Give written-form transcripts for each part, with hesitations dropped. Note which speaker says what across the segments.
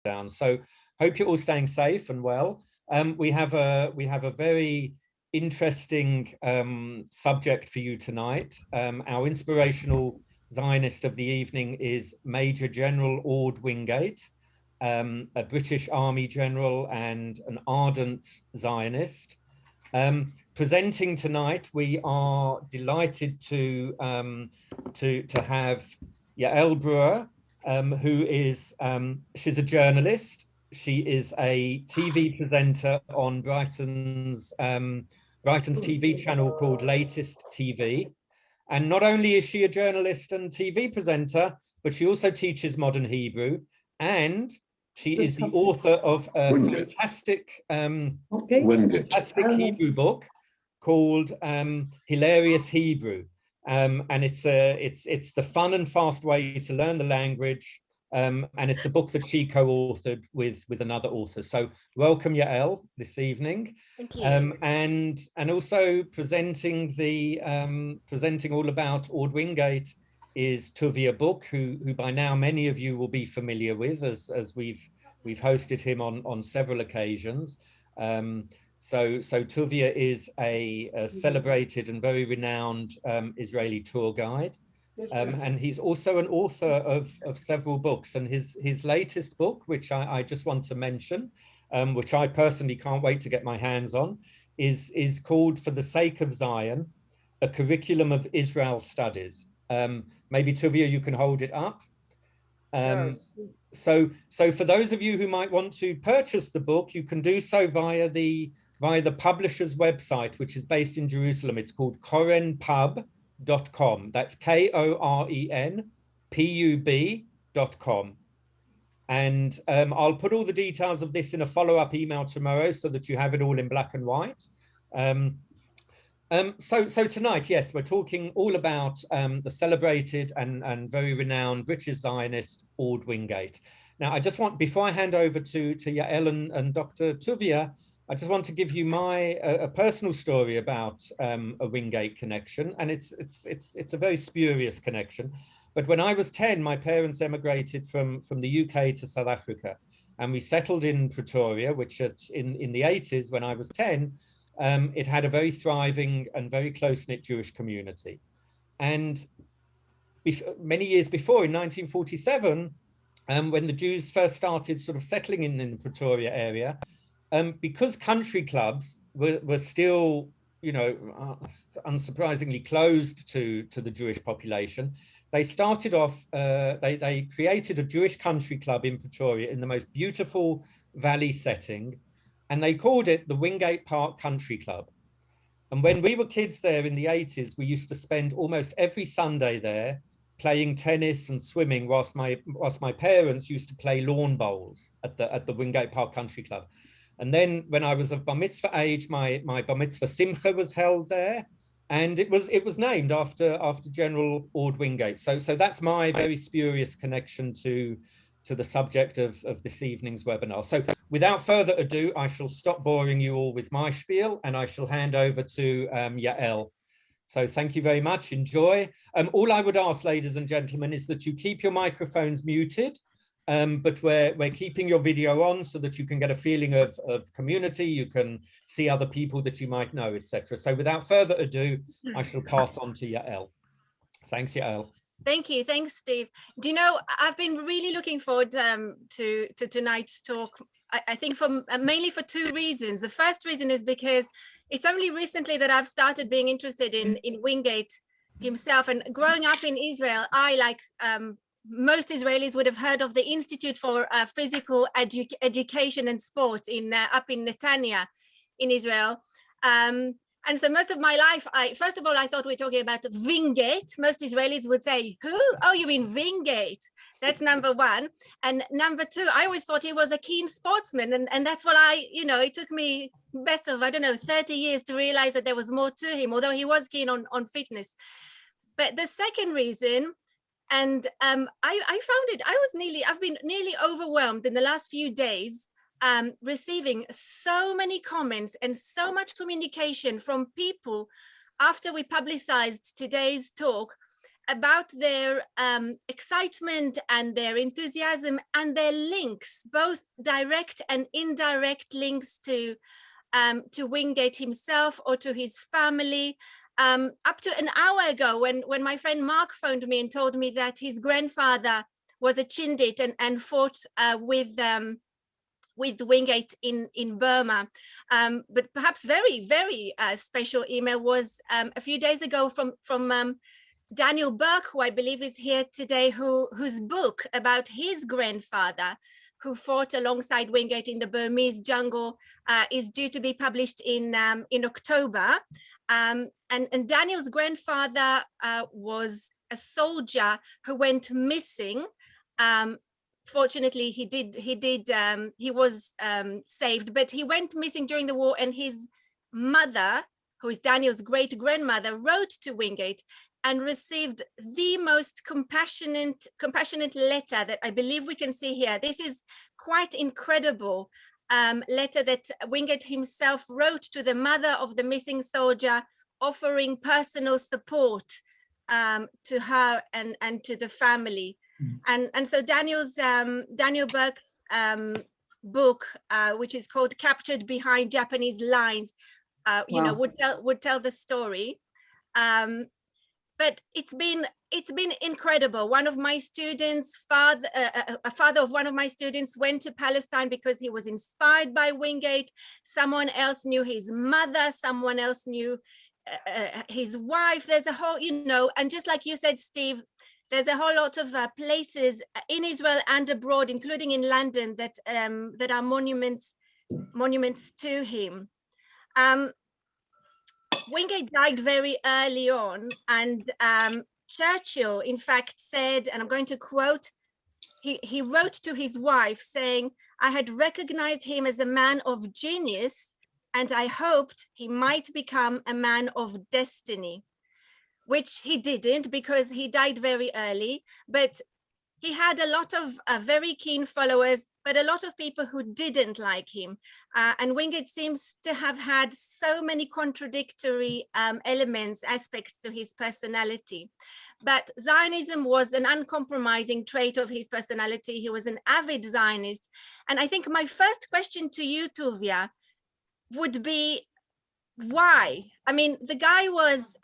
Speaker 1: down. So hope you're all staying safe and well. We have a very interesting subject for you tonight. Our inspirational Zionist of the evening is Major General Orde Wingate, a British Army general and an ardent Zionist. Presenting tonight, we are delighted to have Yael Breuer, who is she's a journalist. She is a TV presenter on Brighton's TV channel called Latest TV. And not only is she a journalist and TV presenter, but she also teaches modern Hebrew, and she is the author of a fantastic Hebrew book called Hilarious Hebrew. And it's the fun and fast way to learn the language. And it's a book that she co-authored with another author. So welcome, Yael, this evening.
Speaker 2: Thank you.
Speaker 1: And also presenting all about Orde Wingate is Tuvia Book, who by now many of you will be familiar with, as we've hosted him on several occasions. So Tuvia is a celebrated and very renowned Israeli tour guide. And he's also an author of several books, and his latest book, which I just want to mention, which I personally can't wait to get my hands on, is called For the Sake of Zion, a Curriculum of Israel Studies. Maybe Tuvia, you can hold it up.
Speaker 3: Yes.
Speaker 1: So for those of you who might want to purchase the book, you can do so via the publisher's website, which is based in Jerusalem. It's called korenpub.com. That's KORENPUB.com. And I'll put all the details of this in a follow-up email tomorrow so that you have it all in black and white. So tonight, yes, we're talking all about the celebrated and very renowned British Zionist Orde Wingate. Now, I just want, before I hand over to Yael and Dr. Tuvia, I just want to give you a personal story about a Wingate connection, and it's a very spurious connection. But when I was 10, my parents emigrated from the UK to South Africa, and we settled in Pretoria, which in the 80s, when I was 10, it had a very thriving and very close-knit Jewish community. And many years before, in 1947, when the Jews first started sort of settling in the Pretoria area, because country clubs were still, unsurprisingly closed to the Jewish population, they started off, they created a Jewish country club in Pretoria in the most beautiful valley setting, and they called it the Wingate Park Country Club. And when we were kids there in the 80s, we used to spend almost every Sunday there playing tennis and swimming, whilst my parents used to play lawn bowls at the Wingate Park Country Club. And then when I was of bar mitzvah age, my bar mitzvah simcha was held there, and it was named after General Orde Wingate. So that's my very spurious connection to the subject of this evening's webinar. So without further ado, I shall stop boring you all with my spiel, and I shall hand over to Yael. So thank you very much. Enjoy. All I would ask, ladies and gentlemen, is that you keep your microphones muted, but we're keeping your video on so that you can get a feeling of community. You can see other people that you might know, etc. So without further ado, I shall pass on to Yael. Thanks, Yael.
Speaker 2: Thank you. Thanks, Steve. Do you know, I've been really looking forward to tonight's talk. I think mainly for two reasons. The first reason is because it's only recently that I've started being interested in Wingate himself. And growing up in Israel, I, like most Israelis, would have heard of the Institute for Physical Education and Sports up in Netanya in Israel. And so most of my life, first of all, I thought we were talking about Wingate. Most Israelis would say, who? Oh, you mean Wingate? That's number one. And number two, I always thought he was a keen sportsman. And that's what it took me best of, 30 years to realize that there was more to him, although he was keen on fitness. But the second reason, and I found it, I've been nearly overwhelmed in the last few days receiving so many comments and so much communication from people after we publicized today's talk, about their excitement and their enthusiasm and their links, both direct and indirect links to Wingate himself or to his family. Up to an hour ago, when my friend Mark phoned me and told me that his grandfather was a Chindit and fought with Wingate in Burma. But perhaps very, very special email was a few days ago from Daniel Burke, who I believe is here today, whose book about his grandfather, who fought alongside Wingate in the Burmese jungle, is due to be published in October. And Daniel's grandfather was a soldier who went missing. Fortunately, he was saved, but he went missing during the war, and his mother, who is Daniel's great-grandmother, wrote to Wingate and received the most compassionate letter that I believe we can see here. This is quite incredible letter that Wingate himself wrote to the mother of the missing soldier, offering personal support to her and to the family. And so Daniel Burke's book, which is called Captured Behind Japanese Lines, you know, would tell the story. But it's been incredible. One of my students, a father of one of my students, went to Palestine because he was inspired by Wingate. Someone else knew his mother. Someone else knew his wife. There's a whole, you know, and just like you said, Steve, there's a whole lot of places in Israel and abroad, including in London, that that are monuments to him. Wingate died very early on, and Churchill, in fact, said, and I'm going to quote, he wrote to his wife saying, "I had recognized him as a man of genius, and I hoped he might become a man of destiny," which he didn't, because he died very early. But he had a lot of very keen followers, but a lot of people who didn't like him. And Wingate seems to have had so many contradictory elements, aspects to his personality. But Zionism was an uncompromising trait of his personality. He was an avid Zionist. And I think my first question to you, Tuvia, would be why? I mean, the guy was,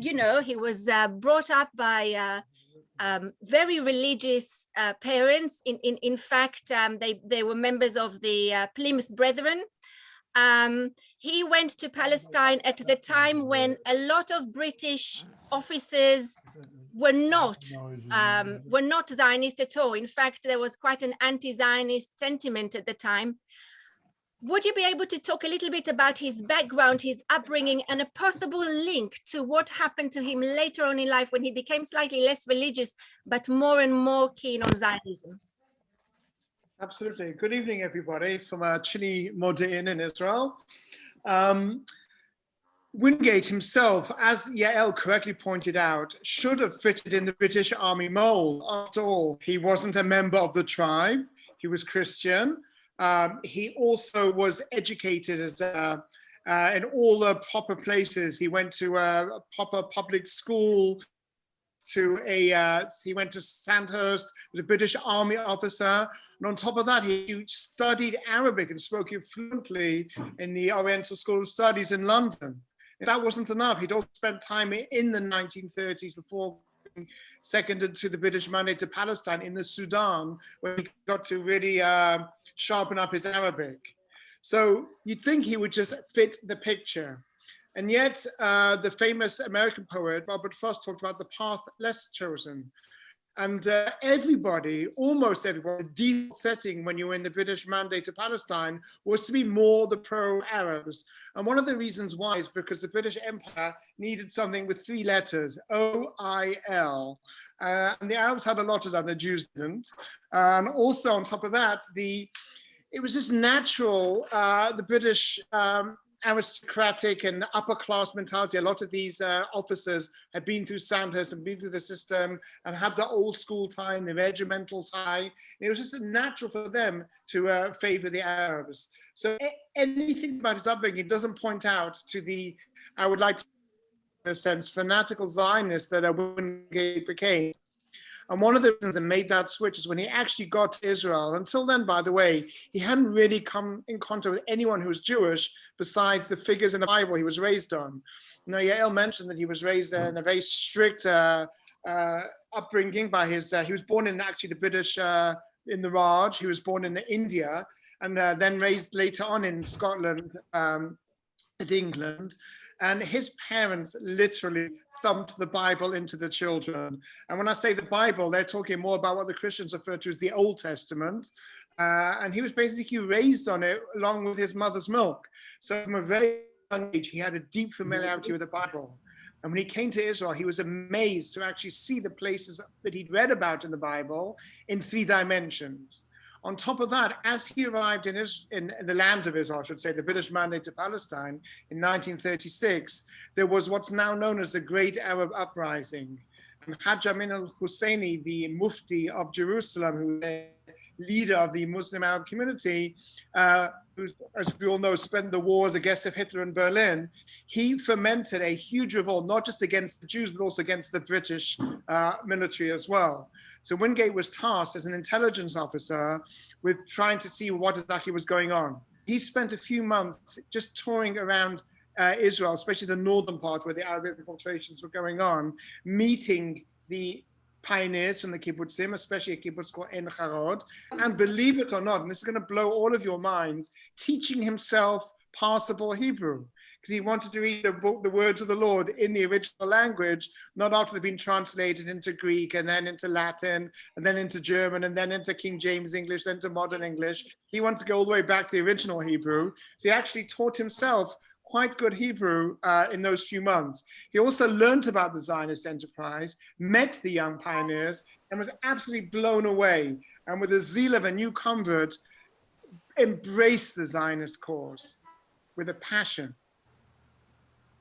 Speaker 2: you know, he was brought up by very religious parents. In fact, they were members of the Plymouth Brethren. He went to Palestine at the time when a lot of British officers were not Zionist at all. In fact, there was quite an anti-Zionist sentiment at the time. Would you be able to talk a little bit about his background, his upbringing, and a possible link to what happened to him later on in life when he became slightly less religious, but more and more keen on Zionism?
Speaker 3: Absolutely. Good evening, everybody, from a chilly Modi'in in Israel. Wingate himself, as Yael correctly pointed out, should have fitted in the British Army mold. After all, he wasn't a member of the tribe. He was Christian. He also was educated as in all the proper places. He went to a proper public school. He went to Sandhurst, was a British Army officer. And on top of that, he studied Arabic and spoke it fluently in the Oriental School of Studies in London. If that wasn't enough, he'd also spent time in the 1930s before being seconded to the British Mandatory Palestine in the Sudan, where he got to really sharpen up his Arabic. So you'd think he would just fit the picture. And yet the famous American poet, Robert Frost, talked about the path less chosen. And everybody, almost everybody, the default setting when you were in the British Mandate to Palestine was to be more the pro-Arabs. And one of the reasons why is because the British Empire needed something with 3 letters, O-I-L. And the Arabs had a lot of that, the Jews didn't. And also on top of that, it was just natural, the British aristocratic and upper class mentality. A lot of these officers had been through Sandhurst and been through the system and had the old school tie and the regimental tie. And it was just natural for them to favor the Arabs. So anything about his upbringing doesn't point out to I would like to in a sense, fanatical Zionists that Wingate became. And one of the reasons that made that switch is when he actually got to Israel. Until then, by the way, he hadn't really come in contact with anyone who was Jewish besides the figures in the Bible he was raised on. Now, Yael mentioned that he was raised in a very strict upbringing by his, he was born in actually the British, in the Raj. He was born in India and then raised later on in Scotland and England. And his parents literally thumped the Bible into the children. And when I say the Bible, they're talking more about what the Christians refer to as the Old Testament. And he was basically raised on it along with his mother's milk. So from a very young age, he had a deep familiarity with the Bible. And when he came to Israel, he was amazed to actually see the places that he'd read about in the Bible in 3 dimensions. On top of that, as he arrived in the land of Israel, I should say, the British Mandatory Palestine in 1936, there was what's now known as the Great Arab Uprising. And Hajj Amin al-Husseini, the Mufti of Jerusalem, who was the leader of the Muslim Arab community, who, as we all know, spent the wars against Hitler in Berlin, he fomented a huge revolt, not just against the Jews, but also against the British military as well. So Wingate was tasked as an intelligence officer with trying to see what exactly was going on. He spent a few months just touring around Israel, especially the northern part where the Arab infiltrations were going on, meeting the pioneers from the kibbutzim, especially a kibbutz called Ein Harod, and believe it or not, and this is going to blow all of your minds, teaching himself passable Hebrew, because he wanted to read the book, the words of the Lord, in the original language, not after they've been translated into Greek and then into Latin and then into German and then into King James English, then to modern English. He wanted to go all the way back to the original Hebrew. So he actually taught himself quite good Hebrew in those few months. He also learned about the Zionist enterprise, met the young pioneers, and was absolutely blown away. And with the zeal of a new convert, embraced the Zionist cause with a passion.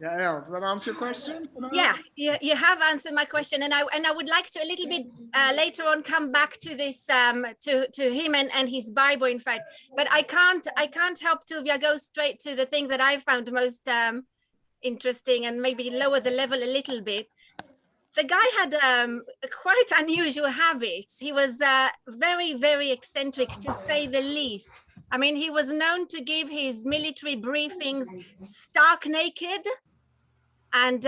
Speaker 3: Yeah, does that answer your question?
Speaker 2: Yeah, you have answered my question, and I would like to a little bit later on come back to this to him and his Bible, in fact. But I can't help Tuvia go straight to the thing that I found most interesting and maybe lower the level a little bit. The guy had quite unusual habits. He was very, very eccentric, to say the least. I mean, he was known to give his military briefings stark naked. And,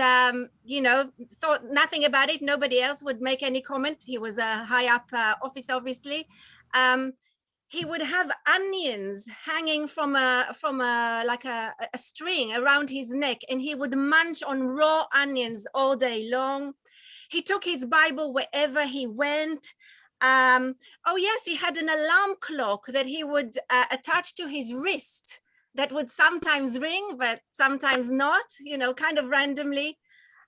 Speaker 2: you know, thought nothing about it. Nobody else would make any comment. He was a high up officer, obviously. He would have onions hanging from a string around his neck, and he would munch on raw onions all day long. He took his Bible wherever he went. Oh yes, he had an alarm clock that he would attach to his wrist that would sometimes ring, but sometimes not, you know, kind of randomly.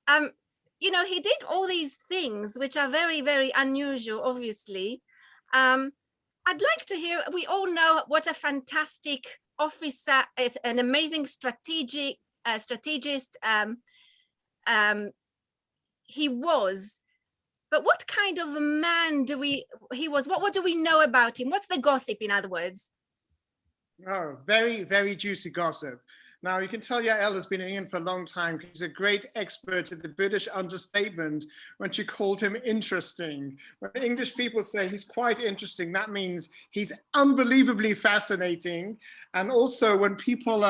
Speaker 2: You know, he did all these things, which are very, very unusual, obviously. I'd like to hear, we all know what a fantastic officer is, an amazing strategist he was. But what kind of a man he was? What do we know about him? What's the gossip, in other words?
Speaker 3: Oh, very, very juicy gossip. Now, you can tell Yael has been in England for a long time. He's a great expert at the British understatement when she called him interesting. When English people say he's quite interesting, that means he's unbelievably fascinating. And also when people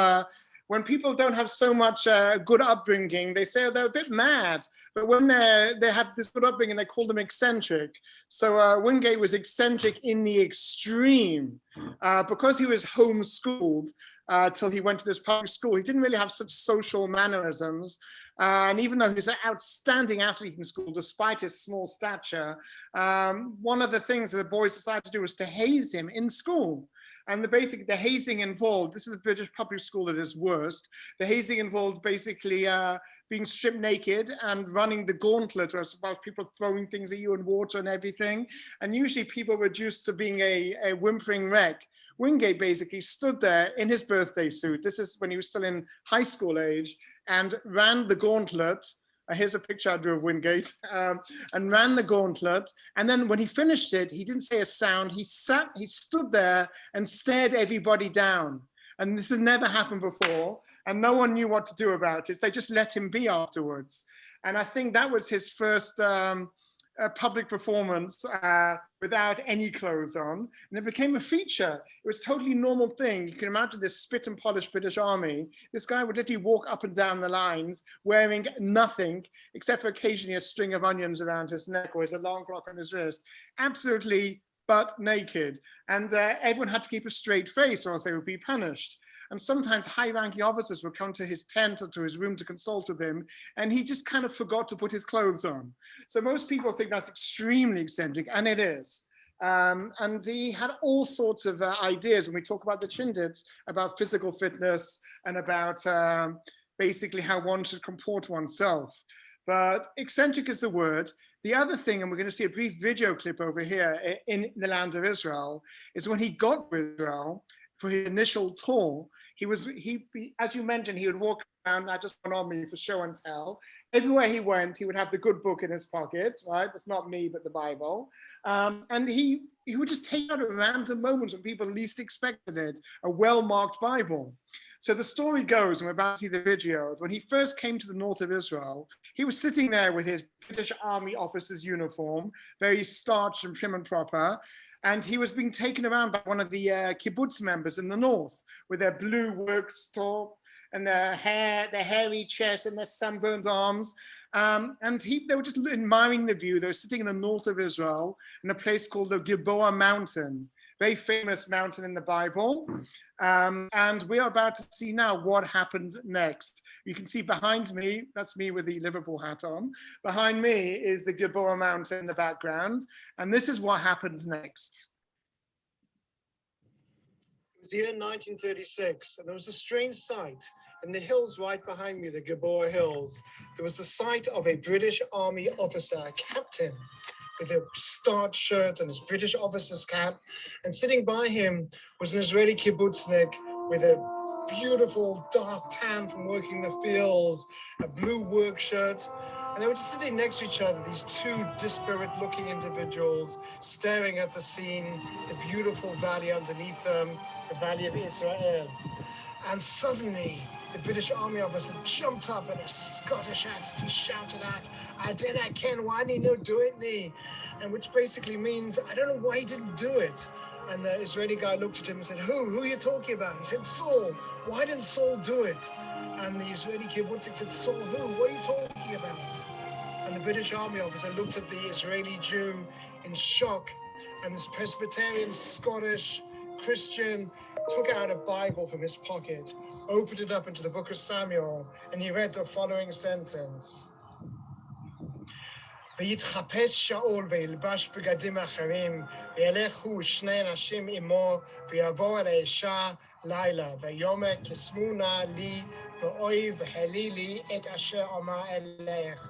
Speaker 3: don't have so much good upbringing, they say they're a bit mad. But when they have this good upbringing, they call them eccentric. So Wingate was eccentric in the extreme. Because he was homeschooled till he went to this public school, he didn't really have such social mannerisms. And even though he was an outstanding athlete in school, despite his small stature, one of the things that the boys decided to do was to haze him in school. And the hazing involved, this is a British public school at its worst, the hazing involved basically being stripped naked and running the gauntlet, where it's about people throwing things at you and water and everything. And usually people were reduced to being a whimpering wreck. Wingate basically stood there in his birthday suit, this is when he was still in high school age, and ran the gauntlet. Here's a picture I drew of Wingate, and ran the gauntlet. And then when he finished it, he didn't say a sound. He stood there and stared everybody down. And this has never happened before. And no one knew what to do about it. They just let him be afterwards. And I think that was his first public performance without any clothes on. And it became a feature. It was a totally normal thing. You can imagine this spit and polished British army. This guy would literally walk up and down the lines wearing nothing except for occasionally a string of onions around his neck or his alarm clock on his wrist. Absolutely butt naked. And everyone had to keep a straight face or else they would be punished. And sometimes high-ranking officers would come to his tent or to his room to consult with him, and he just kind of forgot to put his clothes on. So most people think that's extremely eccentric, and it is. And he had all sorts of ideas when we talk about the Chindits, about physical fitness and about basically how one should comport oneself. But eccentric is the word. The other thing, and we're going to see a brief video clip over here in the land of Israel, is when he got to Israel for his initial tour, he as you mentioned, he would walk around, not just on me for show and tell. Everywhere he went, he would have the good book in his pocket, right? That's not me, but the Bible. And he would just take out at random moments when people least expected it, a well-marked Bible. So the story goes, and we're about to see the video, when he first came to the north of Israel, he was sitting there with his British Army officer's uniform, very starched and prim and proper. And he was being taken around by one of the kibbutz members in the north with their blue work top and their hairy chest and their sunburned arms. And they were just admiring the view. They were sitting in the north of Israel in a place called the Gilboa Mountain, very famous mountain in the Bible. And we are about to see now what happened next. You can see behind me, that's me with the Liverpool hat on. Behind me is the Gilboa Mountain in the background. And this is what happened next.
Speaker 4: It was the year 1936, and there was a strange sight. In the hills right behind me, the Gilboa Hills, there was the sight of a British Army officer, a captain, with a starched shirt and his British officer's cap. And sitting by him was an Israeli kibbutznik with a beautiful dark tan from working the fields, a blue work shirt. And they were just sitting next to each other, these two disparate looking individuals staring at the scene, the beautiful valley underneath them, the valley of Israel. And suddenly, the British Army officer jumped up in a Scottish accent. He shouted out, "I dinna ken why he no do it me," and which basically means, I don't know why he didn't do it. And the Israeli guy looked at him and said, Who are you talking about? He said, Saul. Why didn't Saul do it? And the Israeli kibbutzik said, Saul who? What are you talking about? And the British Army officer looked at the Israeli Jew in shock, and this Presbyterian Scottish Christian took out a Bible from his pocket, opened it up into the book of Samuel, and he read the following sentence. ויתחפש שאול וילבש בגדים אחרים, וילכו שני אנשים עמו, ויבוא אל האישה לילה, ויאמר קסמו נא לי, ואוי והעלי לי את אשר אמר אלך.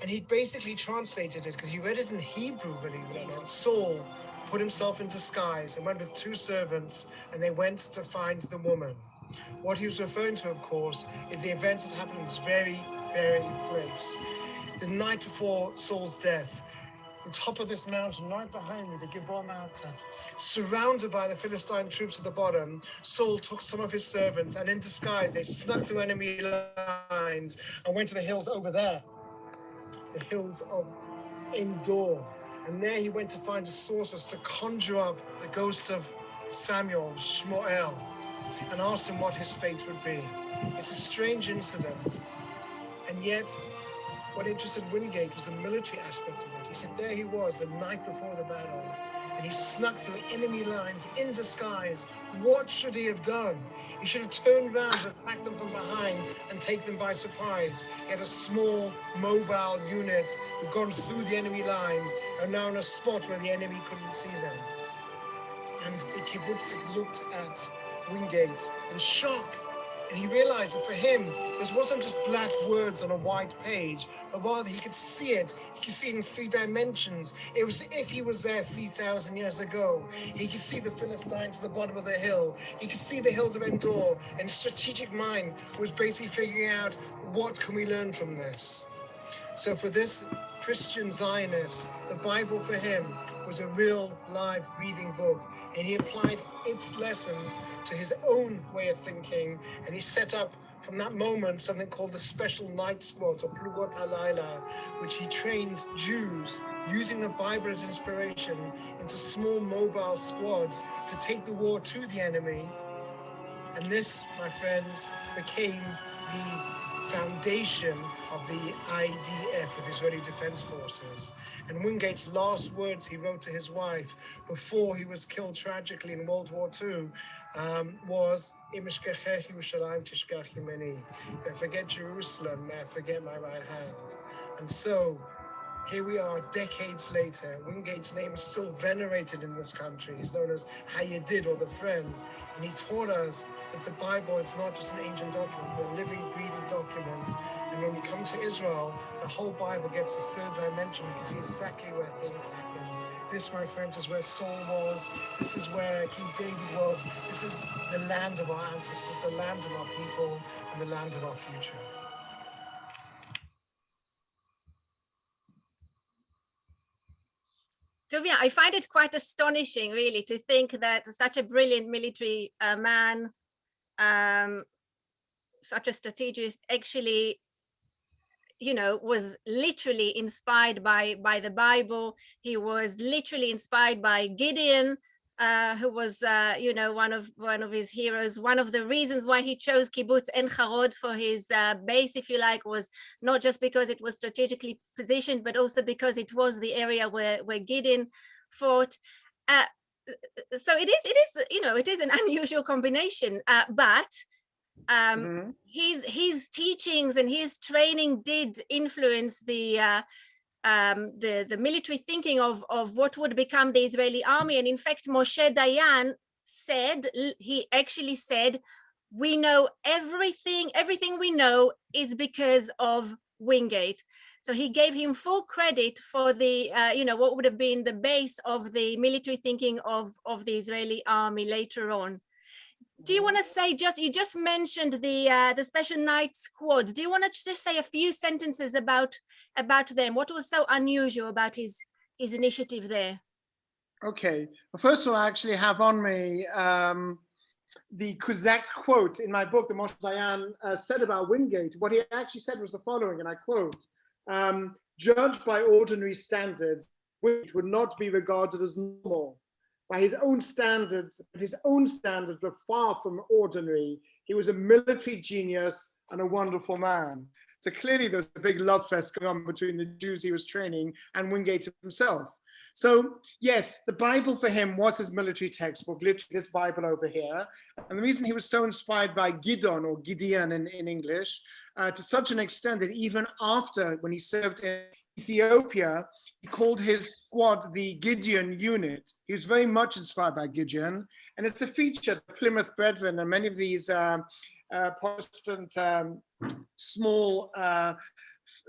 Speaker 4: And he basically translated it, because he read it in Hebrew, believe it or not. Saul put himself in disguise and went with two servants, and they went to find the woman. What he was referring to, of course, is the events that happened in this very, very place. The night before Saul's death, on top of this mountain, right behind me, the Gilboa Mountain, surrounded by the Philistine troops at the bottom, Saul took some of his servants, and in disguise, they snuck through enemy lines and went to the hills over there, the hills of Endor. And there he went to find a sorceress to conjure up the ghost of Samuel, Shmuel, and asked him what his fate would be. It's a strange incident, and yet what interested Wingate was the military aspect of it. He said there he was the night before the battle, and he snuck through enemy lines in disguise. What should he have done? He should have turned around and attacked them from behind and take them by surprise. He had a small, mobile unit who'd gone through the enemy lines and now in a spot where the enemy couldn't see them. And the kibbutzik looked at Wingate in shock. And he realized that for him, this wasn't just black words on a white page, but rather he could see it. He could see it in 3 dimensions. It was as if he was there 3,000 years ago. He could see the Philistines at the bottom of the hill. He could see the hills of Endor. And his strategic mind was basically figuring out, what can we learn from this? So for this Christian Zionist, the Bible for him was a real, live, breathing book. and he applied its lessons to his own way of thinking, and he set up from that moment something called the Special Night Squad, or Plugot Halayla, which he trained Jews using the Bible as inspiration into small mobile squads to take the war to the enemy. And this, my friends, became the foundation of the IDF, the Israeli Defense Forces. And Wingate's last words he wrote to his wife before he was killed tragically in World War II was, if I forget Jerusalem, may I forget my right hand. And so, here we are decades later. Wingate's name is still venerated in this country. He's known as Hayedid, or the friend. And he taught us that the Bible is not just an ancient document, but a living, breathing document. And when we come to Israel, the whole Bible gets the third dimension. We can see exactly where things happen. This, my friends, is where Saul was. This is where King David was. This is the land of our ancestors, the land of our people, and the land of our future.
Speaker 2: Tuvia, I find it quite astonishing, really, to think that such a brilliant military man, such a strategist, actually, you know, was literally inspired by the Bible. He was literally inspired by Gideon, who was, you know, one of his heroes. One of the reasons why he chose Kibbutz Ein Harod for his base, if you like, was not just because it was strategically positioned, but also because it was the area where Gideon fought. So it is, you know, it is an unusual combination, but his teachings and his training did influence the military thinking of what would become the Israeli army. And in fact, Moshe Dayan said, he actually said, we know everything we know is because of Wingate. So he gave him full credit for the, you know, what would have been the base of the military thinking of the Israeli army later on. Do you want to say, you just mentioned the Special Night Squads. Do you want to just say a few sentences about them? What was so unusual about his initiative there?
Speaker 3: Okay. Well, first of all, I actually have on me the exact quote in my book that Moshe Dayan said about Wingate. What he actually said was the following, and I quote, judged by ordinary standards, Wingate would not be regarded as normal. By his own standards were far from ordinary. He was a military genius and a wonderful man. So clearly there's a big love fest going on between the Jews he was training and Wingate himself. So yes, the Bible for him was his military textbook, literally this Bible over here. And the reason he was so inspired by Gideon, or Gideon in English, to such an extent that even after, when he served in Ethiopia, he called his squad the Gideon unit. He was very much inspired by Gideon. And it's a feature, the Plymouth Brethren and many of these Protestant small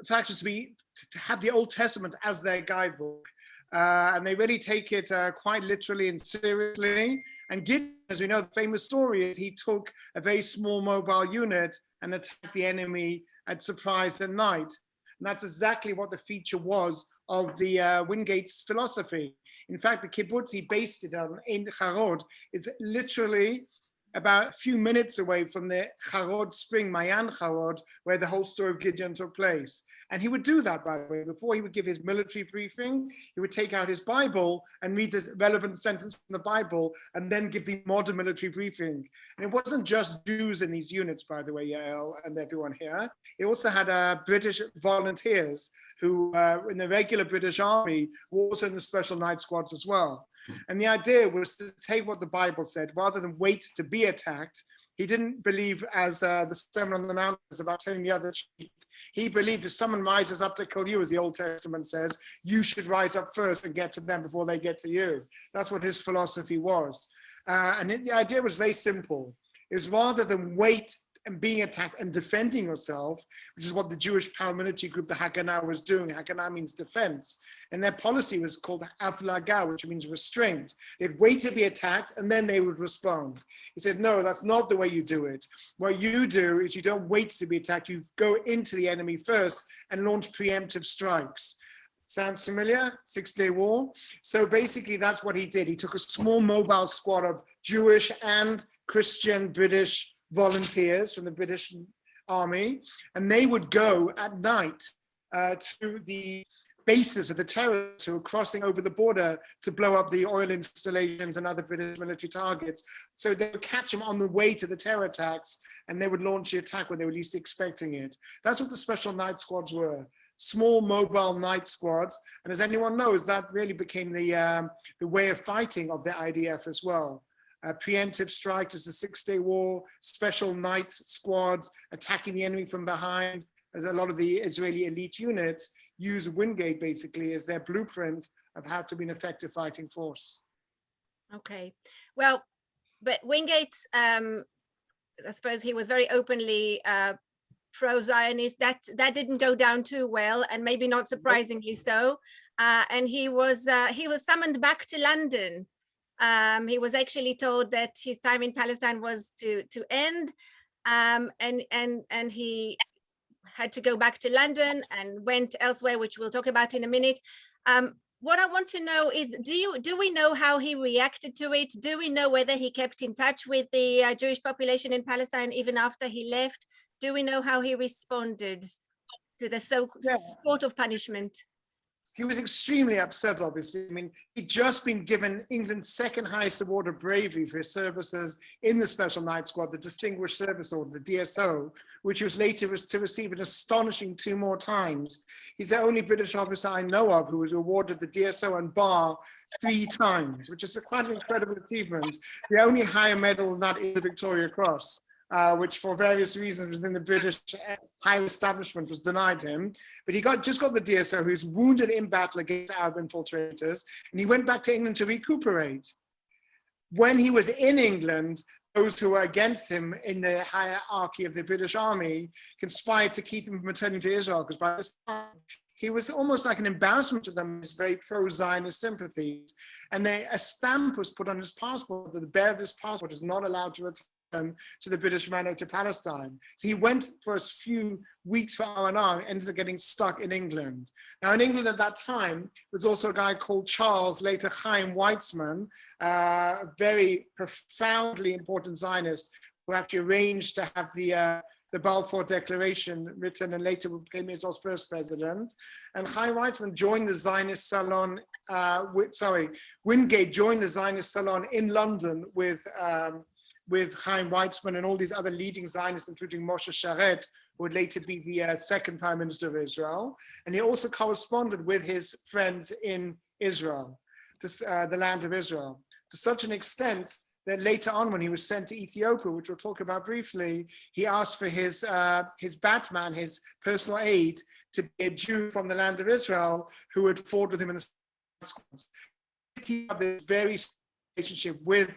Speaker 3: factions to have the Old Testament as their guidebook. And they really take it quite literally and seriously. And Gideon, as we know, the famous story is he took a very small mobile unit and attacked the enemy at surprise at night. And that's exactly what the feature was of the Wingate's philosophy. In fact, the kibbutz he based it on, Ein Harod, is literally about a few minutes away from the Harod spring, Mayan Harod, where the whole story of Gideon took place. And he would do that, by the way. Before he would give his military briefing, he would take out his Bible and read the relevant sentence from the Bible and then give the modern military briefing. And it wasn't just Jews in these units, by the way, Yael and everyone here. He also had British volunteers who in the regular British Army were also in the Special Night Squads as well. And the idea was to take what the Bible said, rather than wait to be attacked. He didn't believe, as the Sermon on the Mount is about turning the other cheek. He believed if someone rises up to kill you, as the Old Testament says, you should rise up first and get to them before they get to you. That's what his philosophy was. And the idea was very simple. It was rather than wait and being attacked and defending yourself, which is what the Jewish paramilitary group, the Haganah, was doing. Haganah means defense. And their policy was called Aflaga, which means restraint. They'd wait to be attacked and then they would respond. He said, no, that's not the way you do it. What you do is you don't wait to be attacked. You go into the enemy first and launch preemptive strikes. Sounds familiar? Six-Day War. So basically that's what he did. He took a small mobile squad of Jewish and Christian British volunteers from the British Army, and they would go at night to the bases of the terrorists who were crossing over the border to blow up the oil installations and other British military targets. So they would catch them on the way to the terror attacks, and they would launch the attack when they were least expecting it. That's what the special night squads were. Small mobile night squads. And as anyone knows, that really became the way of fighting of the IDF as well. Preemptive strikes as the Six-Day War, special night squads attacking the enemy from behind, as a lot of the Israeli elite units use Wingate basically as their blueprint of how to be an effective fighting force.
Speaker 2: Okay, well, but Wingate's, I suppose he was very openly pro-Zionist. That didn't go down too well, and maybe not surprisingly so. And he was summoned back to London. He was actually told that his time in Palestine was to end, and he had to go back to London and went elsewhere, which we'll talk about in a minute. What I want to know is, do we know how he reacted to it? Do we know whether he kept in touch with the Jewish population in Palestine even after he left? Do we know how he responded to the sort of punishment?
Speaker 3: He was extremely upset, obviously. I mean, he'd just been given England's second highest award of bravery for his services in the Special Night Squad, the Distinguished Service Order, the DSO, which he was later to receive an astonishing 2 more times. He's the only British officer I know of who was awarded the DSO and bar 3 times, which is quite an incredible achievement. The only higher medal than that is the Victoria Cross. Which for various reasons within the British high establishment was denied him. But he just got the DSO, who was wounded in battle against Arab infiltrators, and he went back to England to recuperate. When he was in England, those who were against him in the hierarchy of the British Army conspired to keep him from returning to Israel, because by this time he was almost like an embarrassment to them, his very pro-Zionist sympathies. And a stamp was put on his passport that the bearer of this passport is not allowed to return to the British Mandatory Palestine. So he went for a few weeks for R&R and ended up getting stuck in England. Now in England at that time, there was also a guy called Charles, later Chaim Weizmann, a very profoundly important Zionist who actually arranged to have the Balfour Declaration written and later became Israel's first president. And Chaim Weizmann joined the Zionist Salon, Wingate joined the Zionist Salon in London with Chaim Weizmann and all these other leading Zionists, including Moshe Sharet, who would later be the second Prime Minister of Israel. And he also corresponded with his friends in Israel, the land of Israel, to such an extent that later on, when he was sent to Ethiopia, which we'll talk about briefly, he asked for his Batman, his personal aide, to be a Jew from the land of Israel who had fought with him in the squads. He had this very relationship with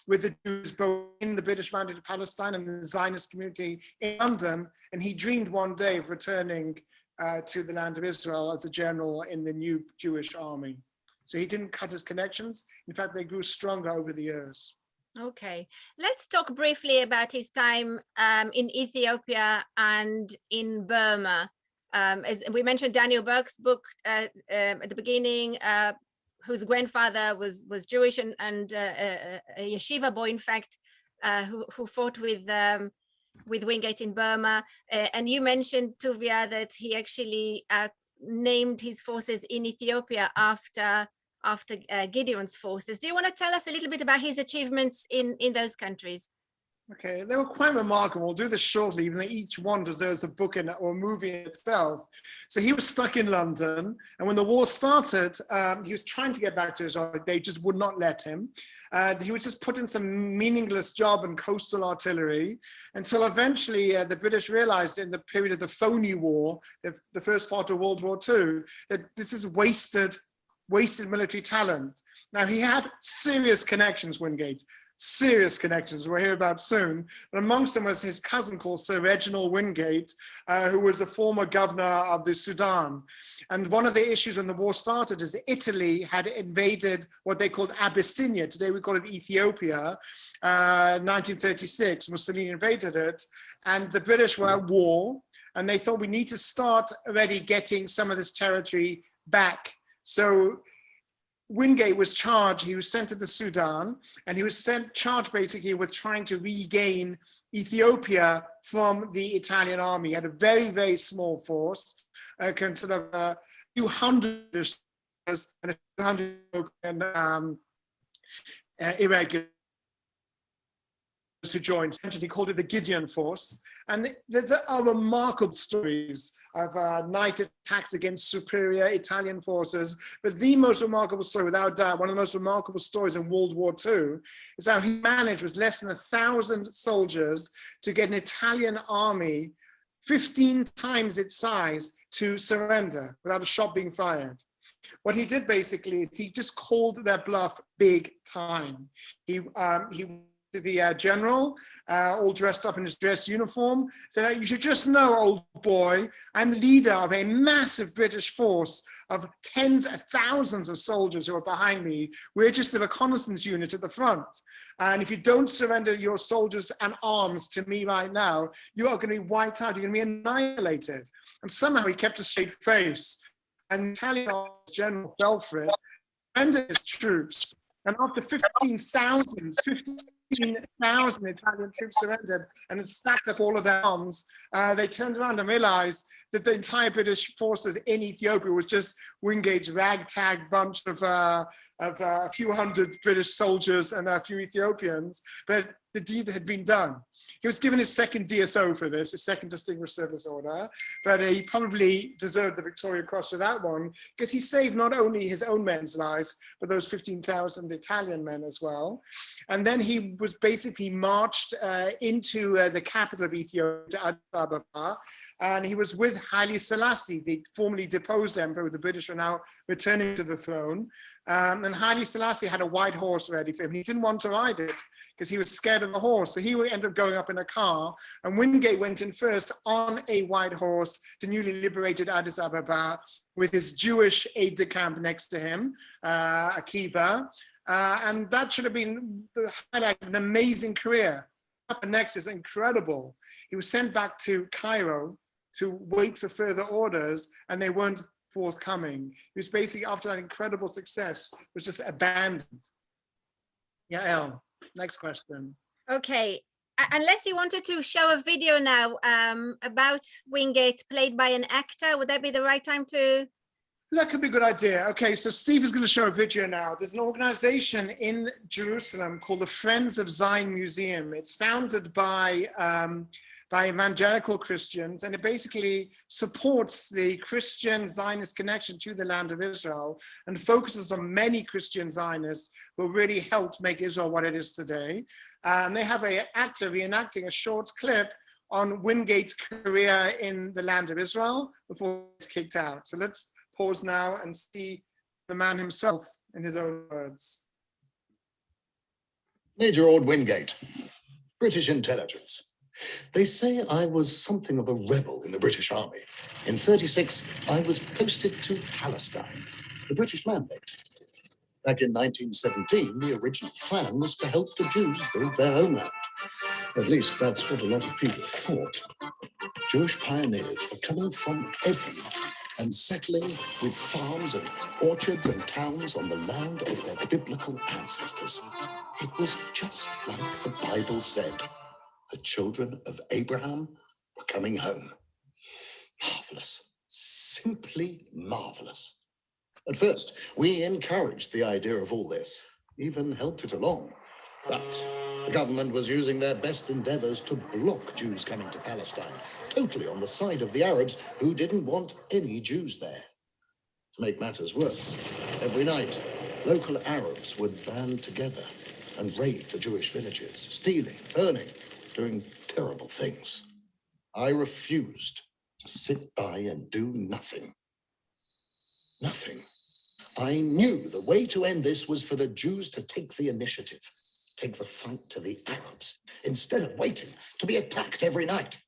Speaker 3: the Jews both in the British Mandatory Palestine and the Zionist community in London, and he dreamed one day of returning to the land of Israel as a general in the new Jewish army. So he didn't cut his connections. In fact, they grew stronger over the years.
Speaker 2: Okay, let's talk briefly about his time in Ethiopia and in Burma. As we mentioned, Daniel Burke's book at the beginning, whose grandfather was Jewish and a yeshiva boy, in fact, who fought with Wingate in Burma. And you mentioned, Tuvia, that he actually named his forces in Ethiopia after Gideon's forces. Do you want to tell us a little bit about his achievements in those countries?
Speaker 3: Okay, they were quite remarkable. We'll do this shortly, even though each one deserves a book or a movie in itself. So he was stuck in London, and when the war started, he was trying to get back to Israel. They just would not let him. He was just put in some meaningless job in coastal artillery until eventually the British realized in the period of the phony war, the first part of World War II, that this is wasted military talent. Now, he had serious connections, Wingate. Serious connections we'll hear about soon. But amongst them was his cousin called Sir Reginald Wingate, who was the former governor of the Sudan. And one of the issues when the war started is Italy had invaded what they called Abyssinia. Today we call it Ethiopia, 1936. Mussolini invaded it. And the British were at war. and they thought we need to start already getting some of this territory back. So Wingate was charged, he was sent to the Sudan, and he was charged basically with trying to regain Ethiopia from the Italian army. He had a very, very small force, consider a few hundred and a few hundred irregulars who joined. He called it the Gideon Force. And there are remarkable stories of night attacks against superior Italian forces. But the most remarkable story, without doubt, one of the most remarkable stories in World War II, is how he managed with less than 1,000 soldiers to get an Italian army 15 times its size to surrender without a shot being fired. What he did basically is he just called their bluff big time. He the general, all dressed up in his dress uniform, said, "You should just know, old boy, I'm the leader of a massive British force of tens of thousands of soldiers who are behind me. We're just the reconnaissance unit at the front. And if you don't surrender your soldiers and arms to me right now, you are going to be wiped out. You're going to be annihilated." And somehow he kept a straight face. And the Italian general fell for it, surrendered his troops. And after 15,000 Italian troops surrendered and had stacked up all of their arms, they turned around and realized that the entire British forces in Ethiopia was just Wingate's ragtag bunch of a few hundred British soldiers and a few Ethiopians, but the deed had been done. He was given his second DSO for this, his second Distinguished Service Order, but he probably deserved the Victoria Cross for that one, because he saved not only his own men's lives, but those 15,000 Italian men as well. And then he was basically marched into the capital of Ethiopia, Addis Ababa, and he was with Haile Selassie, the formerly deposed emperor. The British are now returning to the throne. And Haile Selassie had a white horse ready for him. He didn't want to ride it because he was scared of the horse. So he ended up going up in a car. And Wingate went in first on a white horse to newly liberated Addis Ababa with his Jewish aide-de-camp next to him, Akiva. And that should have been the highlight of an amazing career. What happened next is incredible. He was sent back to Cairo to wait for further orders, and they weren't forthcoming. He was basically, after that incredible success, was just abandoned. Yael, next question.
Speaker 2: Okay, unless you wanted to show a video now about Wingate played by an actor, would that be the right time to?
Speaker 3: That could be a good idea. Okay, so Steve is going to show a video now. There's an organization in Jerusalem called the Friends of Zion Museum. It's founded by evangelical Christians, and it basically supports the Christian Zionist connection to the land of Israel and focuses on many Christian Zionists who really helped make Israel what it is today. And they have an actor reenacting a short clip on Wingate's career in the land of Israel before he's kicked out. So let's pause now and see the man himself in his own words.
Speaker 5: Major Orde Wingate, British intelligence. They say I was something of a rebel in the British Army. In '36, I was posted to Palestine, the British Mandate. Back in 1917, the original plan was to help the Jews build their homeland. At least that's what a lot of people thought. Jewish pioneers were coming from everywhere and settling with farms and orchards and towns on the land of their biblical ancestors. It was just like the Bible said. The children of Abraham were coming home. Marvelous, simply marvelous. At first, we encouraged the idea of all this, even helped it along. But the government was using their best endeavors to block Jews coming to Palestine, totally on the side of the Arabs who didn't want any Jews there. To make matters worse, every night, local Arabs would band together and raid the Jewish villages, stealing, burning, doing terrible things. I refused to sit by and do nothing. Nothing. I knew the way to end this was for the Jews to take the initiative, take the fight to the Arabs, instead of waiting to be attacked every night.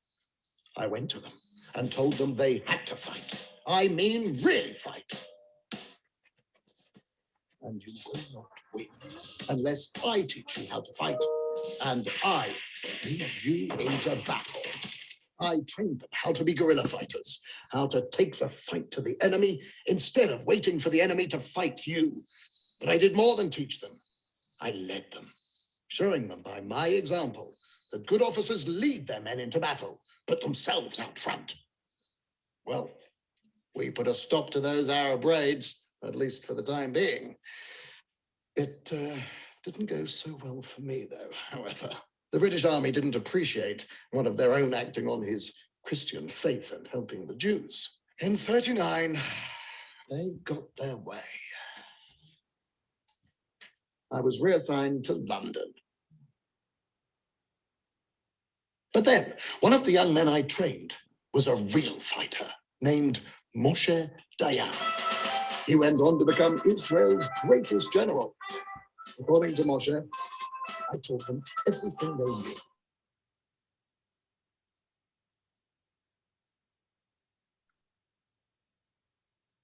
Speaker 5: I went to them and told them they had to fight. I mean, really fight. And you will not win unless I teach you how to fight. And I lead you into battle. I trained them how to be guerrilla fighters, how to take the fight to the enemy instead of waiting for the enemy to fight you. But I did more than teach them. I led them, showing them by my example that good officers lead their men into battle, put themselves out front. Well, we put a stop to those Arab raids, at least for the time being. It didn't go so well for me, though, however. The British Army didn't appreciate one of their own acting on his Christian faith and helping the Jews. In 1939, they got their way. I was reassigned to London. But then, one of the young men I trained was a real fighter named Moshe Dayan. He went on to become Israel's greatest general. According to Moshe, I taught them everything they knew.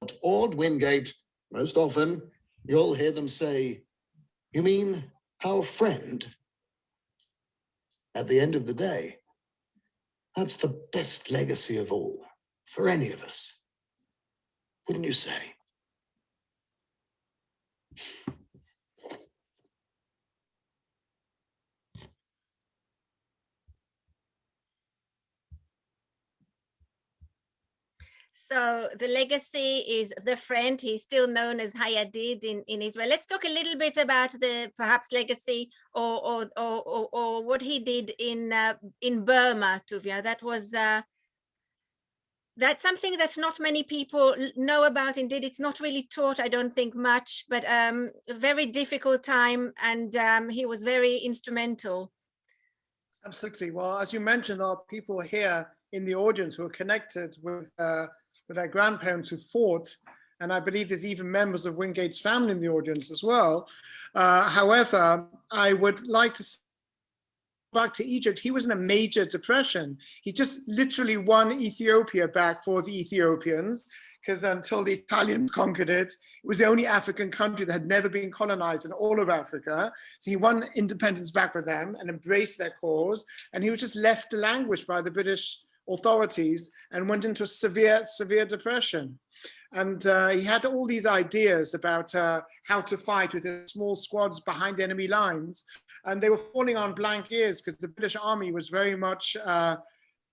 Speaker 5: At Orde Wingate, most often, you'll hear them say, "You mean our friend?" At the end of the day, that's the best legacy of all, for any of us. Wouldn't you say?
Speaker 2: So the legacy is the friend. He's still known as Hayadid in Israel. Let's talk a little bit about the perhaps legacy or what he did in Burma, Tuvia. That was that's something that not many people know about. Indeed, it's not really taught, I don't think, much, but a very difficult time, and he was very instrumental.
Speaker 3: Absolutely. Well, as you mentioned, there are people here in the audience who are connected with their grandparents who fought, and I believe there's even members of Wingate's family in the audience as well. However, I would like to back to Egypt. He was in a major depression. He just literally won Ethiopia back for the Ethiopians, because until the Italians conquered it, it was the only African country that had never been colonized in all of Africa. So he won independence back for them and embraced their cause. And he was just left to languish by the British authorities and went into a severe depression. And he had all these ideas about how to fight with the small squads behind enemy lines. And they were falling on blank ears because the British Army was very much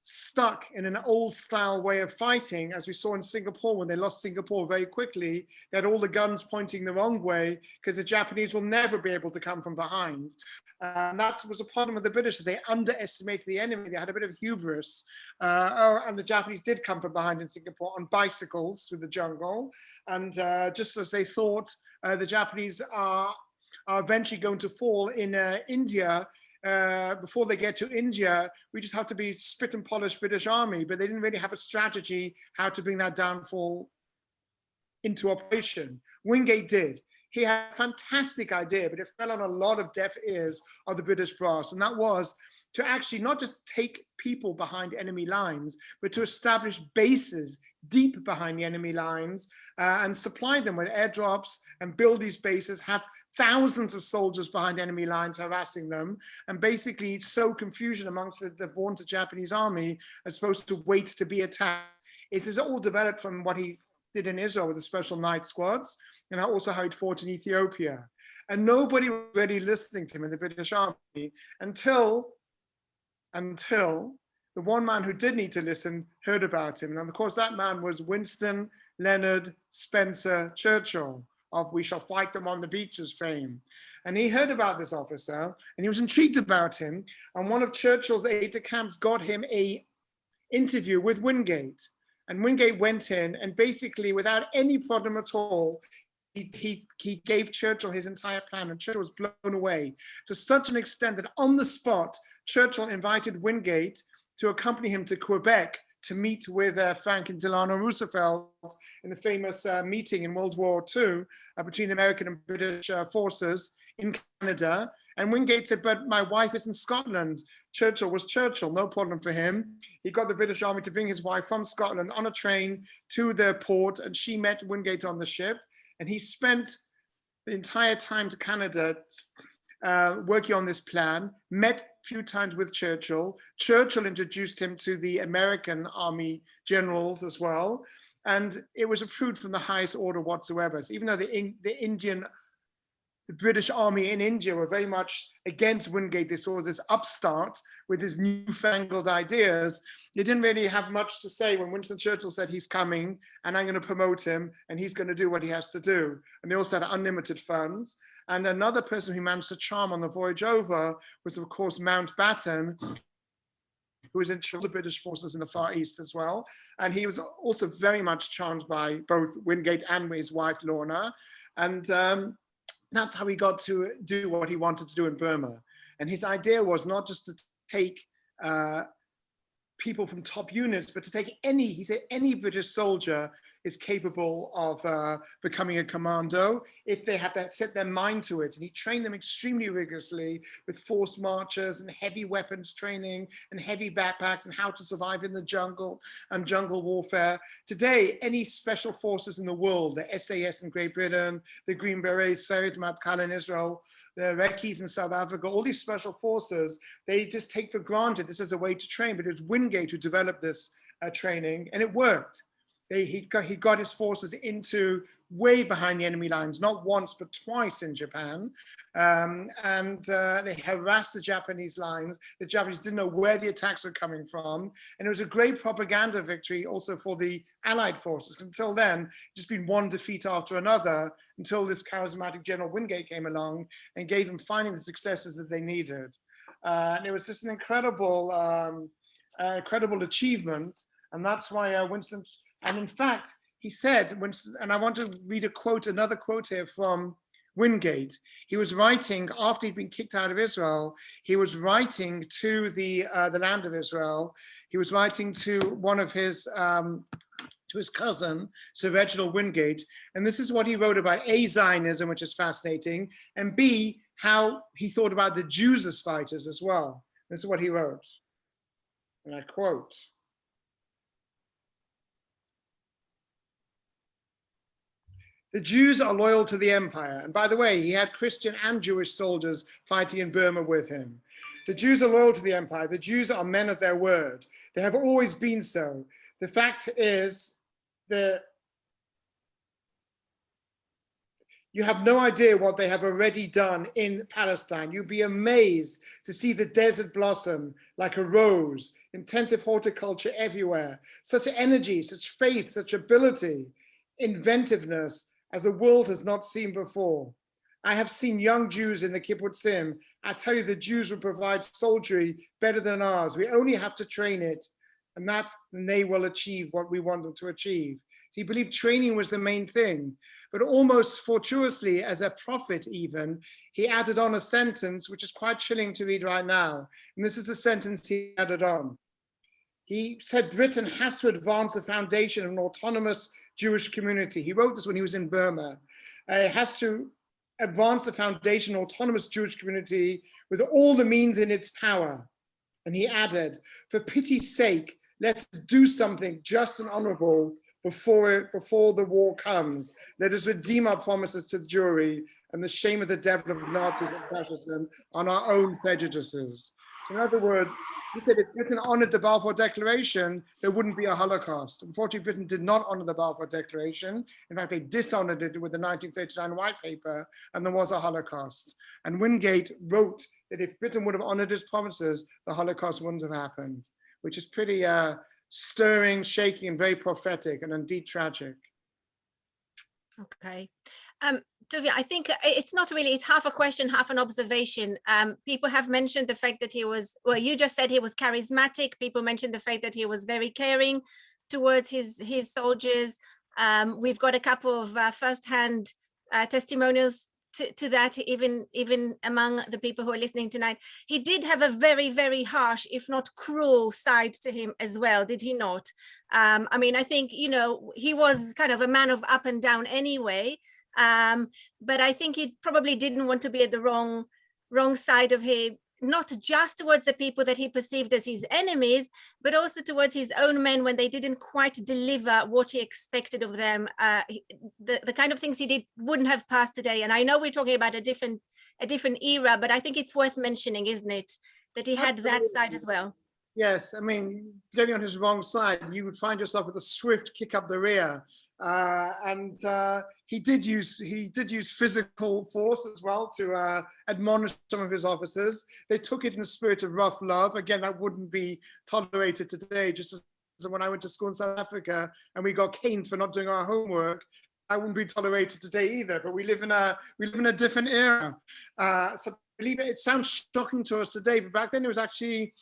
Speaker 3: stuck in an old style way of fighting, as we saw in Singapore when they lost Singapore very quickly. They had all the guns pointing the wrong way because the Japanese will never be able to come from behind. And that was a problem with the British. They underestimated the enemy. They had a bit of hubris. And the Japanese did come from behind in Singapore on bicycles through the jungle. And just as they thought the Japanese are eventually going to fall in India, before they get to India, we just have to be spit and polished British Army, but they didn't really have a strategy how to bring that downfall into operation. Wingate did. He had a fantastic idea, but it fell on a lot of deaf ears of the British brass, and that was to actually not just take people behind enemy lines, but to establish bases deep behind the enemy lines and supply them with airdrops and build these bases, have thousands of soldiers behind enemy lines harassing them, and basically sow confusion amongst the vaunted Japanese army as opposed to wait to be attacked. It is all developed from what he did in Israel with the special night squads, and also how he fought in Ethiopia. And nobody was really listening to him in the British Army until the one man who did need to listen heard about him. And of course, that man was Winston Leonard Spencer Churchill of "We Shall Fight Them on the Beaches" fame. And he heard about this officer and he was intrigued about him. And one of Churchill's aides-de-camp got him an interview with Wingate. And Wingate went in and basically, without any problem at all, he gave Churchill his entire plan, and Churchill was blown away to such an extent that on the spot, Churchill invited Wingate to accompany him to Quebec to meet with Franklin Delano Roosevelt in the famous meeting in World War II between American and British forces in Canada. And Wingate said, "But my wife is in Scotland." Churchill was Churchill, no problem for him. He got the British Army to bring his wife from Scotland on a train to the port, and she met Wingate on the ship. And he spent the entire time to Canada working on this plan, met a few times with Churchill. Churchill introduced him to the American army generals as well. And it was approved from the highest order whatsoever. So even though the British army in India were very much against Wingate, they saw this upstart with his newfangled ideas. They didn't really have much to say when Winston Churchill said he's coming and I'm going to promote him and he's going to do what he has to do. And they also had unlimited funds. And another person who managed to charm on the voyage over was, of course, Mountbatten, who was in charge of the British forces in the Far East as well. And he was also very much charmed by both Wingate and his wife, Lorna. And that's how he got to do what he wanted to do in Burma. And his idea was not just to take people from top units, but to take he said any British soldier is capable of becoming a commando if they have to set their mind to it. And he trained them extremely rigorously with forced marches and heavy weapons training and heavy backpacks and how to survive in the jungle and jungle warfare. Today, any special forces in the world, the SAS in Great Britain, the Green Berets, Sayeret Matkal in Israel, the Rekis in South Africa, all these special forces, they just take for granted this is a way to train, but it was Wingate who developed this training, and it worked. He got his forces into way behind the enemy lines, not once, but twice in Japan. They harassed the Japanese lines. The Japanese didn't know where the attacks were coming from. And it was a great propaganda victory also for the Allied forces. Until then, just been one defeat after another until this charismatic General Wingate came along and gave them finally the successes that they needed. And it was just an incredible achievement. And that's why Winston, and in fact, he said, and I want to read another quote here from Wingate. He was writing, after he'd been kicked out of Israel, he was writing to the land of Israel. He was writing to one of his, to his cousin, Sir Reginald Wingate. And this is what he wrote about A, Zionism, which is fascinating, and B, how he thought about the Jews as fighters as well. This is what he wrote, and I quote, "The Jews are loyal to the empire." And by the way, he had Christian and Jewish soldiers fighting in Burma with him. "The Jews are loyal to the empire. The Jews are men of their word. They have always been so. The fact is that you have no idea what they have already done in Palestine. You'd be amazed to see the desert blossom like a rose, intensive horticulture everywhere, such energy, such faith, such ability, inventiveness, as the world has not seen before. I have seen young Jews in the kibbutzim. I tell you, the Jews will provide soldiery better than ours. We only have to train it, and they will achieve what we want them to achieve." So he believed training was the main thing, but almost fortuitously, as a prophet even, he added on a sentence which is quite chilling to read right now. And this is the sentence he added on. He said Britain has to advance the foundation of an autonomous Jewish community. He wrote this when he was in Burma. It has to advance the foundation of an autonomous Jewish community with all the means in its power. And he added, "For pity's sake, let's do something just and honorable before the war comes. Let us redeem our promises to the Jewry and the shame of the devil of Nazis and fascism on our own prejudices." So in other words, he said if Britain honored the Balfour Declaration, there wouldn't be a Holocaust. Unfortunately, Britain did not honor the Balfour Declaration. In fact, they dishonored it with the 1939 White Paper, and there was a Holocaust. And Wingate wrote that if Britain would have honored its promises, the Holocaust wouldn't have happened, which is pretty stirring, shaking, and very prophetic, and indeed tragic.
Speaker 2: Okay. Tuvia, I think it's not really, it's half a question, half an observation. People have mentioned the fact that he was, well, you just said he was charismatic. People mentioned the fact that he was very caring towards his soldiers. We've got a couple of firsthand testimonials to that, even among the people who are listening tonight. He did have a very, very harsh, if not cruel side to him as well, did he not? I mean, I think, you know, he was kind of a man of up and down anyway, but I think he probably didn't want to be at the wrong side of him, not just towards the people that he perceived as his enemies, but also towards his own men when they didn't quite deliver what he expected of them. The kind of things he did wouldn't have passed today. And I know we're talking about a different different era, but I think it's worth mentioning, isn't it, that he had that side as well.
Speaker 3: Yes, I mean, getting on his wrong side, you would find yourself with a swift kick up the rear. He did use physical force as well to admonish some of his officers. They took it in the spirit of rough love. Again, that wouldn't be tolerated today, just as when I went to school in South Africa and we got caned for not doing our homework. I wouldn't be tolerated today either, but we live in a different era. So believe it sounds shocking to us today, but back then it was actually,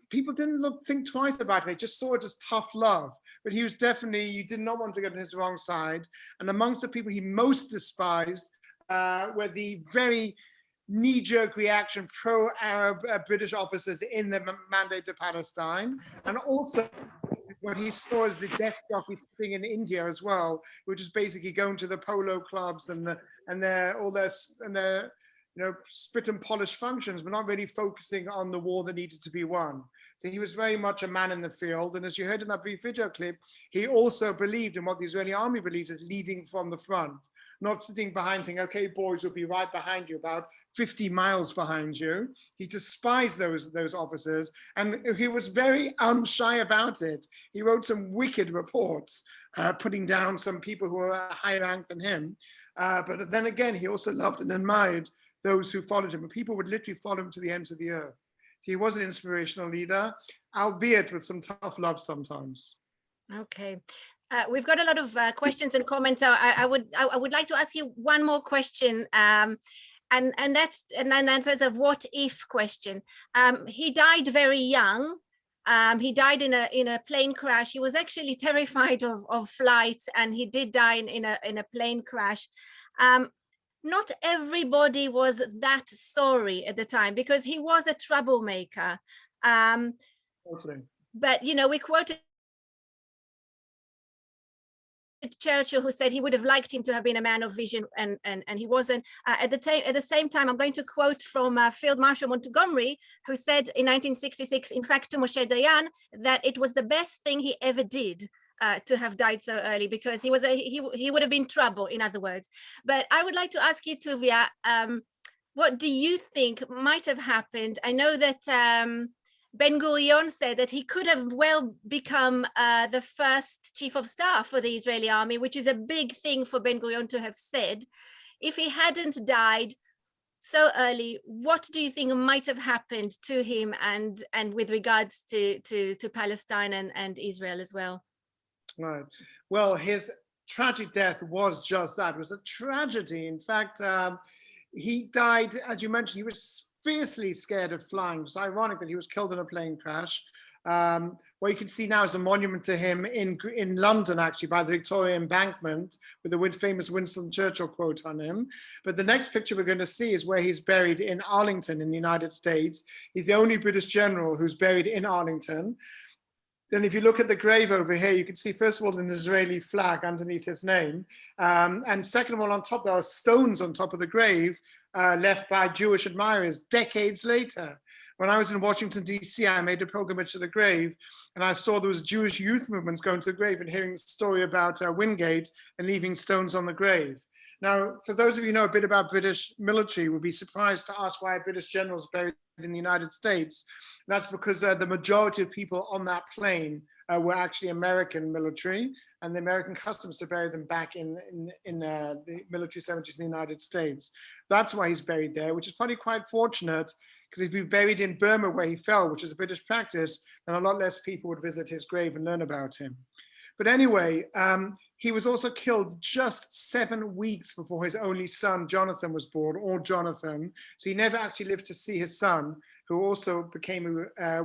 Speaker 3: people didn't think twice about it. They just saw it as tough love. But he was definitely, you did not want to get on his wrong side. And amongst the people he most despised were the very knee-jerk reaction pro-Arab British officers in the Mandate Palestine. And also what he saw as the desk jockey thing in India as well, which is basically going to the polo clubs and their spit and polish functions, but not really focusing on the war that needed to be won. So he was very much a man in the field. And as you heard in that brief video clip, he also believed in what the Israeli army believes as leading from the front, not sitting behind saying, okay, boys, we'll be right behind you, about 50 miles behind you. He despised those officers, and he was very unshy about it. He wrote some wicked reports, putting down some people who were higher ranked than him. But then again, he also loved and admired those who followed him, and people would literally follow him to the ends of the earth. He was an inspirational leader, albeit with some tough love sometimes.
Speaker 2: Okay, we've got a lot of questions and comments. I would like to ask you one more question, and that's a what if question. He died very young. He died in a plane crash. He was actually terrified of flights, and he did die in a plane crash. Not everybody was that sorry at the time, because he was a troublemaker. But we quoted Churchill, who said he would have liked him to have been a man of vision, and he wasn't. At the same time, I'm going to quote from Field Marshal Montgomery, who said in 1966, in fact, to Moshe Dayan, that it was the best thing he ever did to have died so early, because he would have been trouble, in other words. But I would like to ask you, Tuvia, what do you think might have happened? I know that Ben-Gurion said that he could have well become the first chief of staff for the Israeli army, which is a big thing for Ben-Gurion to have said. If he hadn't died so early, what do you think might have happened to him and with regards to Palestine and Israel as well?
Speaker 3: Right. Well, his tragic death was just that. It was a tragedy. In fact, he died, as you mentioned, he was fiercely scared of flying. It's ironic that he was killed in a plane crash. What you can see now is a monument to him in London, actually, by the Victoria Embankment, with the famous Winston Churchill quote on him. But the next picture we're going to see is where he's buried in Arlington in the United States. He's the only British general who's buried in Arlington. Then if you look at the grave over here, you can see, first of all, an Israeli flag underneath his name. And second of all, on top, there are stones on top of the grave left by Jewish admirers decades later. When I was in Washington, D.C., I made a pilgrimage to the grave, and I saw there was Jewish youth movements going to the grave and hearing the story about Wingate and leaving stones on the grave. Now, for those of you who know a bit about British military, would be surprised to ask why a British general is buried in the United States. That's because the majority of people on that plane were actually American military, and the American customs to bury them back in the military cemeteries in the United States. That's why he's buried there, which is probably quite fortunate, because if he'd been buried in Burma where he fell, which is a British practice, then a lot less people would visit his grave and learn about him. But anyway, he was also killed just 7 weeks before his only son, Jonathan, was born, or Jonathan. So he never actually lived to see his son, who also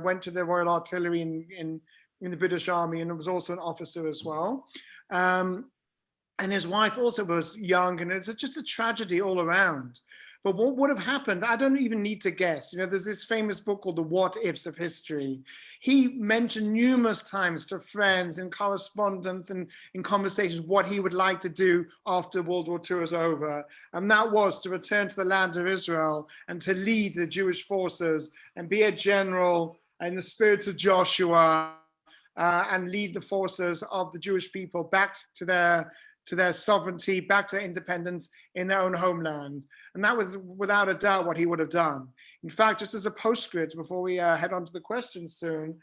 Speaker 3: went to the Royal Artillery in the British Army, and was also an officer as well. And his wife also was young, and it's just a tragedy all around. But what would have happened, I don't even need to guess. There's this famous book called The What Ifs of History. He mentioned numerous times to friends in correspondence and in conversations what he would like to do after World War II was over. And that was to return to the land of Israel and to lead the Jewish forces and be a general in the spirit of Joshua and lead the forces of the Jewish people back to to their sovereignty, back to their independence in their own homeland. And that was without a doubt what he would have done. In fact, just as a postscript, before we head on to the questions soon,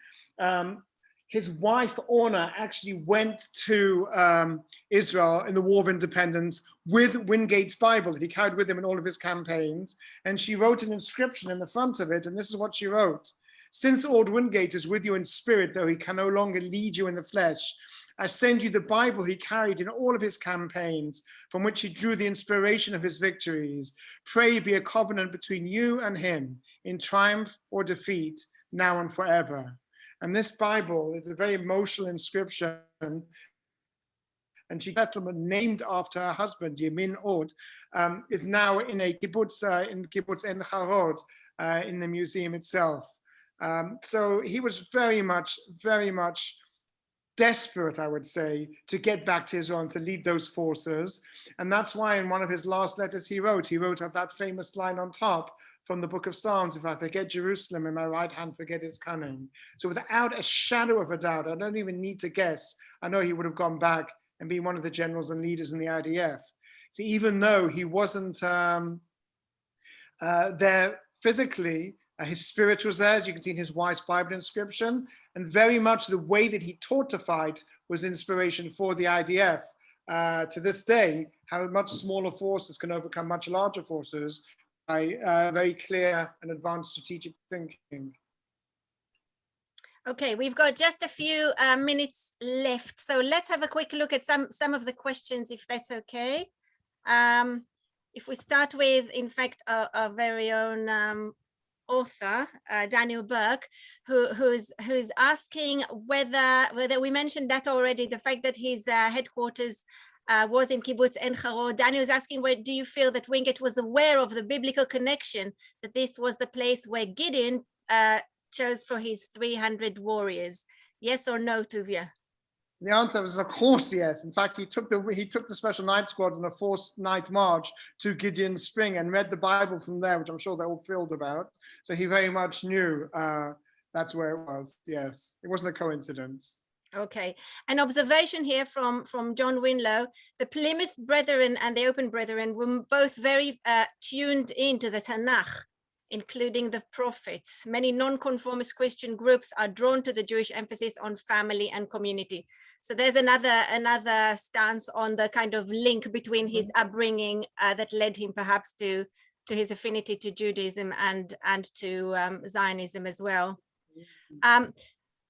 Speaker 3: his wife, Orna, actually went to Israel in the War of Independence with Wingate's Bible that he carried with him in all of his campaigns. And she wrote an inscription in the front of it, and this is what she wrote. "Since Orde Wingate is with you in spirit, though he can no longer lead you in the flesh, I send you the Bible he carried in all of his campaigns, from which he drew the inspiration of his victories. Pray be a covenant between you and him, in triumph or defeat, now and forever." And this Bible is a very emotional inscription. And she settlement named after her husband, Yemin Orde, is now in a kibbutz, in kibbutz En Harod, in the museum itself. So he was very much desperate, I would say, to get back to Israel and to lead those forces. And that's why in one of his last letters he wrote that famous line on top from the book of Psalms, "If I forget Jerusalem, in my right hand forget its cunning." So without a shadow of a doubt, I don't even need to guess, I know he would have gone back and been one of the generals and leaders in the IDF. So even though he wasn't there physically, his spirit was there, as you can see in his wife's Bible inscription, and very much the way that he taught to fight was inspiration for the IDF. To this day, how much smaller forces can overcome much larger forces by very clear and advanced strategic thinking.
Speaker 2: Okay, we've got just a few minutes left, so let's have a quick look at some of the questions, if that's okay. If we start with, in fact, our very own author, Daniel Burke, who's asking whether we mentioned that already, the fact that his headquarters was in Kibbutz En Harod. Daniel's asking, do you feel that Wingate was aware of the biblical connection, that this was the place where Gideon chose for his 300 warriors? Yes or no, Tuvia?
Speaker 3: The answer was, of course, yes. In fact, he took the Special Night Squad on a 4-night march to Gideon's Spring and read the Bible from there, which I'm sure they're all thrilled about. So he very much knew that's where it was. Yes, it wasn't a coincidence.
Speaker 2: Okay, an observation here from John Winlow. The Plymouth Brethren and the Open Brethren were both very tuned into the Tanakh, including the prophets. Many non-conformist Christian groups are drawn to the Jewish emphasis on family and community. So there's another stance on the kind of link between his upbringing that led him perhaps to his affinity to Judaism and to Zionism as well.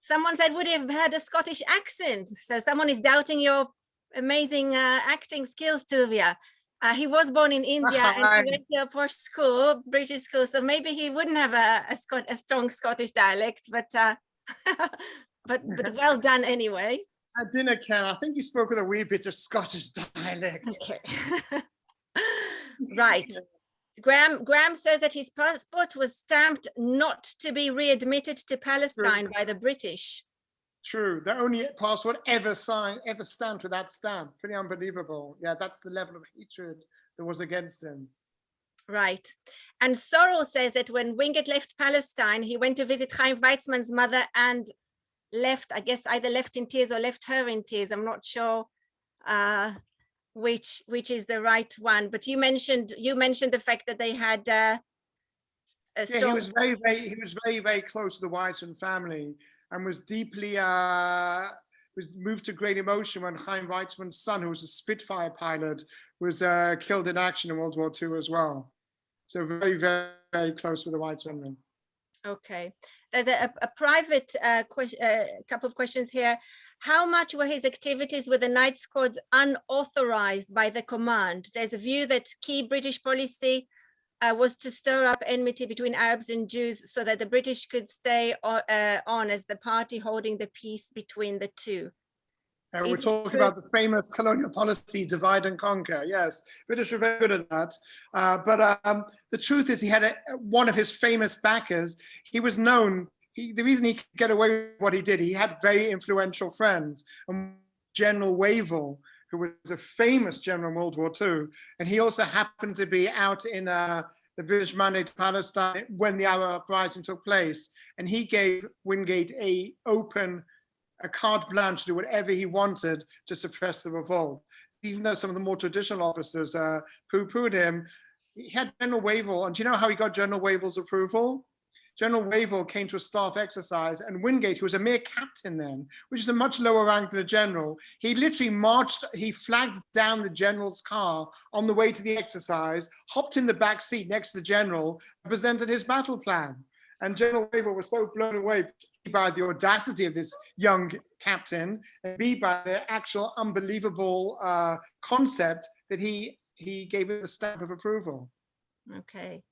Speaker 2: Someone said, would he have had a Scottish accent? So someone is doubting your amazing acting skills, Tuvia. He was born in India and he went to a posh school, British school, so maybe he wouldn't have a strong Scottish dialect, but well done anyway.
Speaker 3: I didn't care. I think he spoke with a wee bit of Scottish dialect.
Speaker 2: Okay. Right. Graham says that his passport was stamped not to be readmitted to Palestine by the British.
Speaker 3: True. The only passport ever stamped with that stamp. Pretty unbelievable. Yeah, that's the level of hatred that was against him.
Speaker 2: Right. And Sorrell says that when Wingate left Palestine, he went to visit Chaim Weizmann's mother and left, I guess, either left in tears or left her in tears. I'm not sure which is the right one. But you mentioned the fact that they had a strong...
Speaker 3: He was very, very close to the Weizmann family, and was deeply was moved to great emotion when Chaim Weizmann's son, who was a Spitfire pilot, was killed in action in World War II as well. So very, very, very close with the Weizmann family.
Speaker 2: Okay, there's a private couple of questions here. How much were his activities with the night squads unauthorized by the command? There's a view that key British policy was to stir up enmity between Arabs and Jews so that the British could stay on as the party holding the peace between the two.
Speaker 3: We're talking about the famous colonial policy, divide and conquer. Yes, British were very good at that. But the truth is he had one of his famous backers. He was known, the reason he could get away with what he did, he had very influential friends. And General Wavell, who was a famous general in World War II. And he also happened to be out in the British Mandatory Palestine when the Arab Uprising took place. And he gave Wingate a carte blanche to do whatever he wanted to suppress the revolt. even though some of the more traditional officers poo-pooed him, he had General Wavell. And do you know how he got General Wavell's approval? General Wavell came to a staff exercise, and Wingate, who was a mere captain then, which is a much lower rank than the general, he literally he flagged down the general's car on the way to the exercise, hopped in the back seat next to the general, and presented his battle plan. And General Wavell was so blown away by the audacity of this young captain, and B, by the actual unbelievable concept, that he gave it a stamp of approval.
Speaker 2: Okay.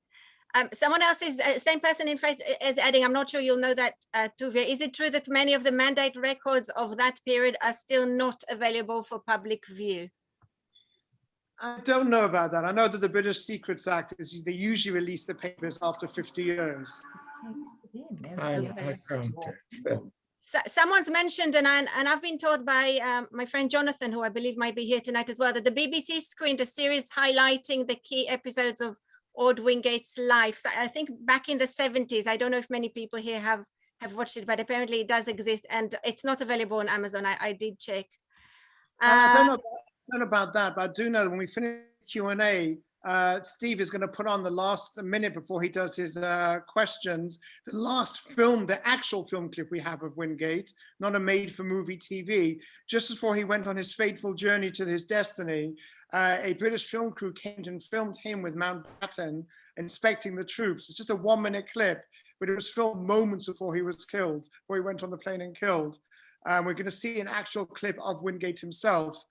Speaker 2: Someone else is, same person in fact is adding, I'm not sure you'll know that, Tuvia, is it true that many of the mandate records of that period are still not available for public view?
Speaker 3: I don't know about that. I know that the British Secrets Act is, they usually release the papers after 50 years.
Speaker 2: Someone's mentioned, and I've been told by my friend Jonathan, who I believe might be here tonight as well, that the BBC screened a series highlighting the key episodes of Orde Wingate's life. So I think back in the 70s, I don't know if many people here have watched it, but apparently it does exist, and it's not available on Amazon. I did check.
Speaker 3: I don't know about that, but I do know that when we finish Q&A, Steve is going to put on the last minute before he does his questions, the last film, the actual film clip we have of Wingate, not a made-for-movie TV. Just before he went on his fateful journey to his destiny, a British film crew came and filmed him with Mountbatten inspecting the troops. It's just a 1-minute clip, but it was filmed moments before he was killed, before he went on the plane and killed. We're going to see an actual clip of Wingate himself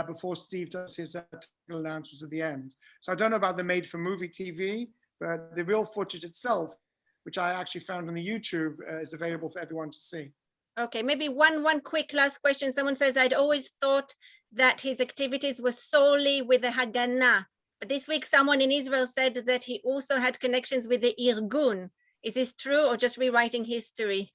Speaker 3: before Steve does his technical announcements at the end. So I don't know about the made-for-movie TV, but the real footage itself, which I actually found on the YouTube, is available for everyone to see.
Speaker 2: Okay, maybe one quick last question. Someone says, I'd always thought that his activities were solely with the Haganah, but this week someone in Israel said that he also had connections with the Irgun. Is this true or just rewriting history?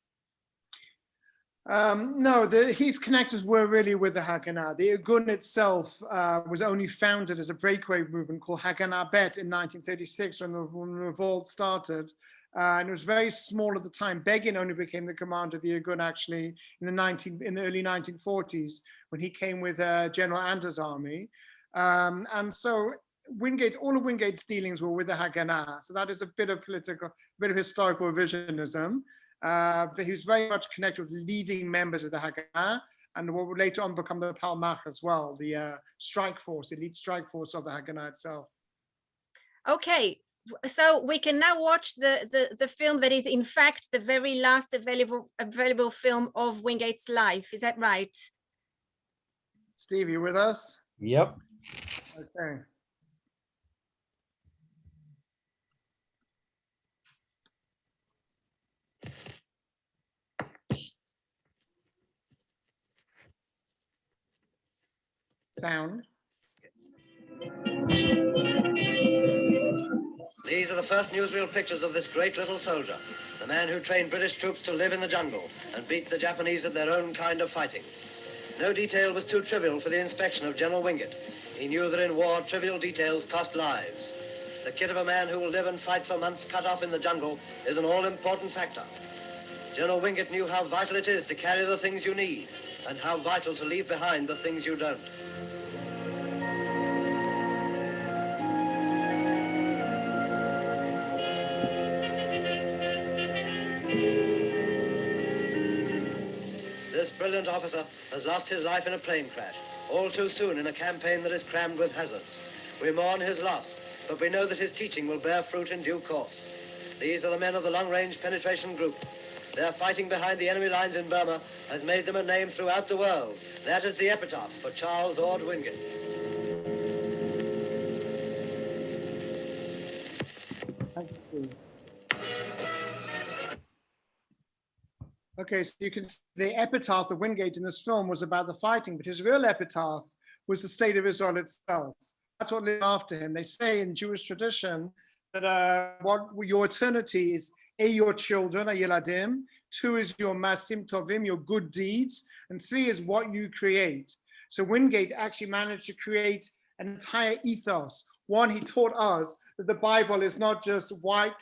Speaker 3: No, his connectors were really with the Haganah. The Irgun itself was only founded as a breakaway movement called Haganah Bet in 1936 when the revolt started. And it was very small at the time. Begin only became the commander of the Irgun actually in the early 1940s when he came with General Ander's army. And so Wingate, all of Wingate's dealings were with the Haganah. So that is a bit of historical revisionism. But he was very much connected with leading members of the Haganah and what would later on become the Palmach as well, the strike force, elite strike force of the Haganah itself.
Speaker 2: Okay. So we can now watch the film that is in fact the very last available film of Wingate's life. Is that right?
Speaker 3: Steve, you with us?
Speaker 1: Yep.
Speaker 3: Okay. Sound.
Speaker 6: These are the first newsreel pictures of this great little soldier, the man who trained British troops to live in the jungle and beat the Japanese at their own kind of fighting. No detail was too trivial for the inspection of General Wingate. He knew that in war, trivial details cost lives. The kit of a man who will live and fight for months cut off in the jungle is an all-important factor. General Wingate knew how vital it is to carry the things you need and how vital to leave behind the things you don't. This brilliant officer has lost his life in a plane crash, all too soon in a campaign that is crammed with hazards. We mourn his loss, but we know that his teaching will bear fruit in due course. These are the men of the long-range penetration group. Their fighting behind the enemy lines in Burma has made them a name throughout the world. That is the epitaph for Charles Orde Wingate.
Speaker 3: Thank you. Okay, so you can see the epitaph of Wingate in this film was about the fighting, but his real epitaph was the state of Israel itself. That's what lived after him. They say in Jewish tradition that what your eternity is, A, your children, Yeladim, 2 is your masim tovim, your good deeds, and 3 is what you create. So Wingate actually managed to create an entire ethos. One, he taught us that the Bible is not just white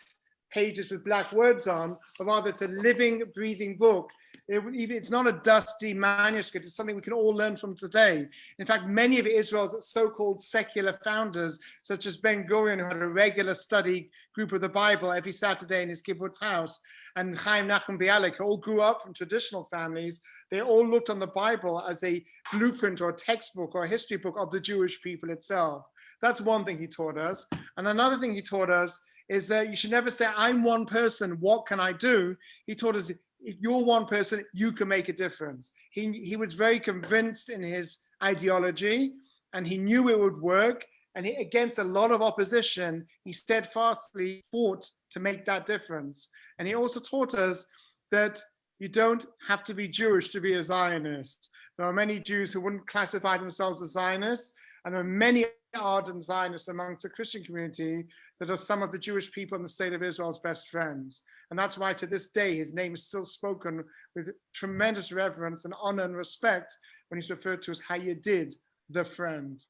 Speaker 3: pages with black words on, but rather it's a living, breathing book. It's not a dusty manuscript. It's something we can all learn from today. In fact, many of Israel's so-called secular founders, such as Ben Gurion, who had a regular study group of the Bible every Saturday in his kibbutz house, and Chaim Nachman Bialik, who all grew up from traditional families, they all looked on the Bible as a blueprint or a textbook or a history book of the Jewish people itself. That's one thing he taught us. And another thing he taught us is that you should never say, I'm one person, what can I do? He taught us, if you're one person, you can make a difference. He was very convinced in his ideology, and he knew it would work. And against a lot of opposition, he steadfastly fought to make that difference. And he also taught us that you don't have to be Jewish to be a Zionist. There are many Jews who wouldn't classify themselves as Zionists, and there are many ardent Zionists amongst the Christian community that are some of the Jewish people in the state of Israel's best friends. And that's why to this day, his name is still spoken with tremendous reverence and honor and respect when he's referred to as Hayedid, the friend.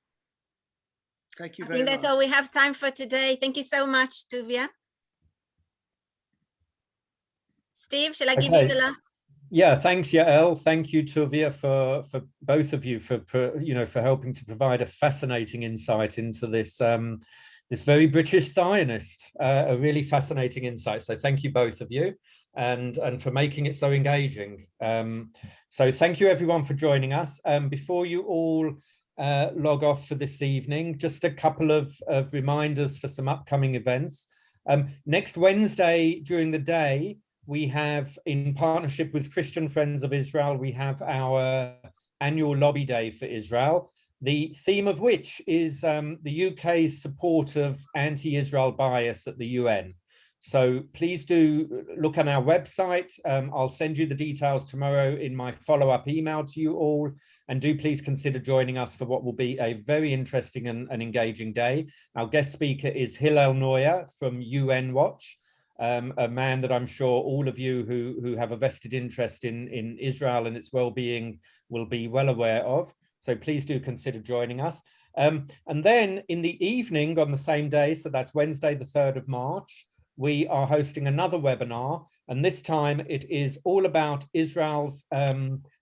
Speaker 3: Thank you very much.
Speaker 2: I think that's all we have time for today. Thank you so much, Tuvia. Steve, shall I give you the last?
Speaker 1: Yeah, thanks, Yael. Thank you, Tuvia, for both of you for helping to provide a fascinating insight into this this very British Zionist, a really fascinating insight. So thank you, both of you, and for making it so engaging. So thank you, everyone, for joining us. Before you all log off for this evening, just a couple of reminders for some upcoming events. Next Wednesday during the day, we have, in partnership with Christian Friends of Israel, we have our annual lobby day for Israel, the theme of which is the UK's support of anti-Israel bias at the UN. So please do look on our website. I'll send you the details tomorrow in my follow-up email to you all. And do please consider joining us for what will be a very interesting and engaging day. Our guest speaker is Hillel Neuer from UN Watch. A man that I'm sure all of you who have a vested interest in Israel and its well-being will be well aware of. So please do consider joining us. And then in the evening on the same day, so that's Wednesday, the 3rd of March, we are hosting another webinar. And this time it is all about Israel's,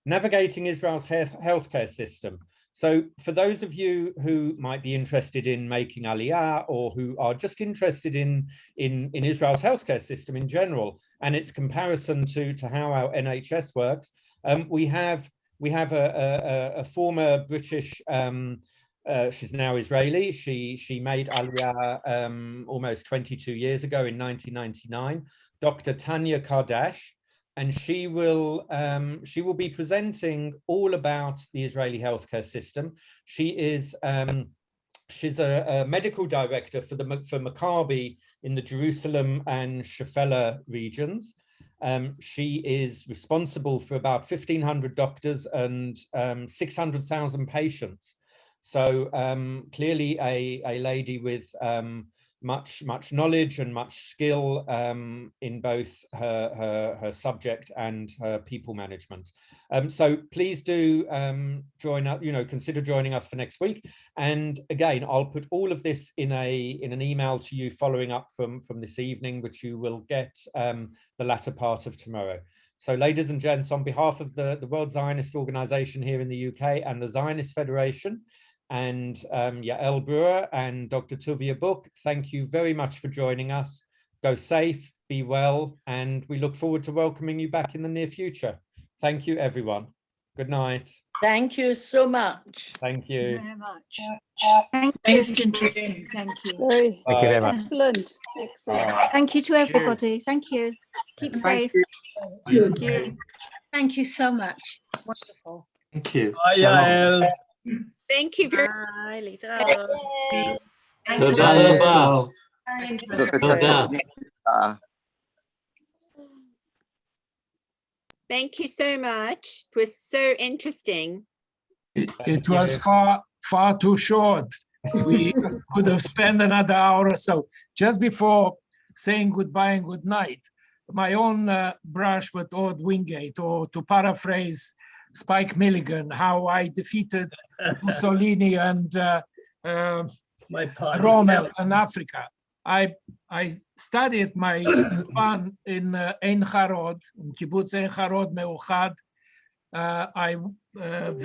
Speaker 1: navigating Israel's healthcare system. So for those of you who might be interested in making Aliyah, or who are just interested in Israel's healthcare system in general and its comparison to how our NHS works, we have a former British, she's now Israeli. She made Aliyah almost 22 years ago in 1999, Dr. Tanya Kardash. And she will be presenting all about the Israeli healthcare system. She is she's a medical director for Maccabi in the Jerusalem and Shephelah regions. She is responsible for about 1,500 doctors and 600,000 patients. So clearly a lady with much knowledge and much skill in both her subject and her people management. So please do join up, consider joining us for next week. And again, I'll put all of this in an email to you following up from this evening, which you will get the latter part of tomorrow. So ladies and gents, on behalf of the World Zionist Organization here in the UK and the Zionist Federation, and Yael Breuer and Dr. Tuvia Book, thank you very much for joining us. Go safe, be well, and we look forward to welcoming you back in the near future. Thank you, everyone. Good night.
Speaker 7: Thank you so much.
Speaker 1: Thank you.
Speaker 8: Very much.
Speaker 2: Thank you.
Speaker 8: Most interesting. Thank you.
Speaker 9: Thank you very much.
Speaker 10: Excellent.
Speaker 9: Thank you to everybody. Thank you. Keep safe.
Speaker 7: Thank you.
Speaker 8: Thank you so much. Wonderful.
Speaker 5: Thank you.
Speaker 11: Bye, Yael.
Speaker 7: Thank you very
Speaker 2: Bye, להתראות.
Speaker 7: Thank you so much. It was so interesting.
Speaker 11: It was far too short. We could have spent another hour or so. Just before saying goodbye and good night, my own brush with Orde Wingate, or to paraphrase Spike Milligan, how I defeated Mussolini and Rommel in Africa. I studied my fun in Ein Harod, in Kibbutz Ein Harod Meuchad. I visited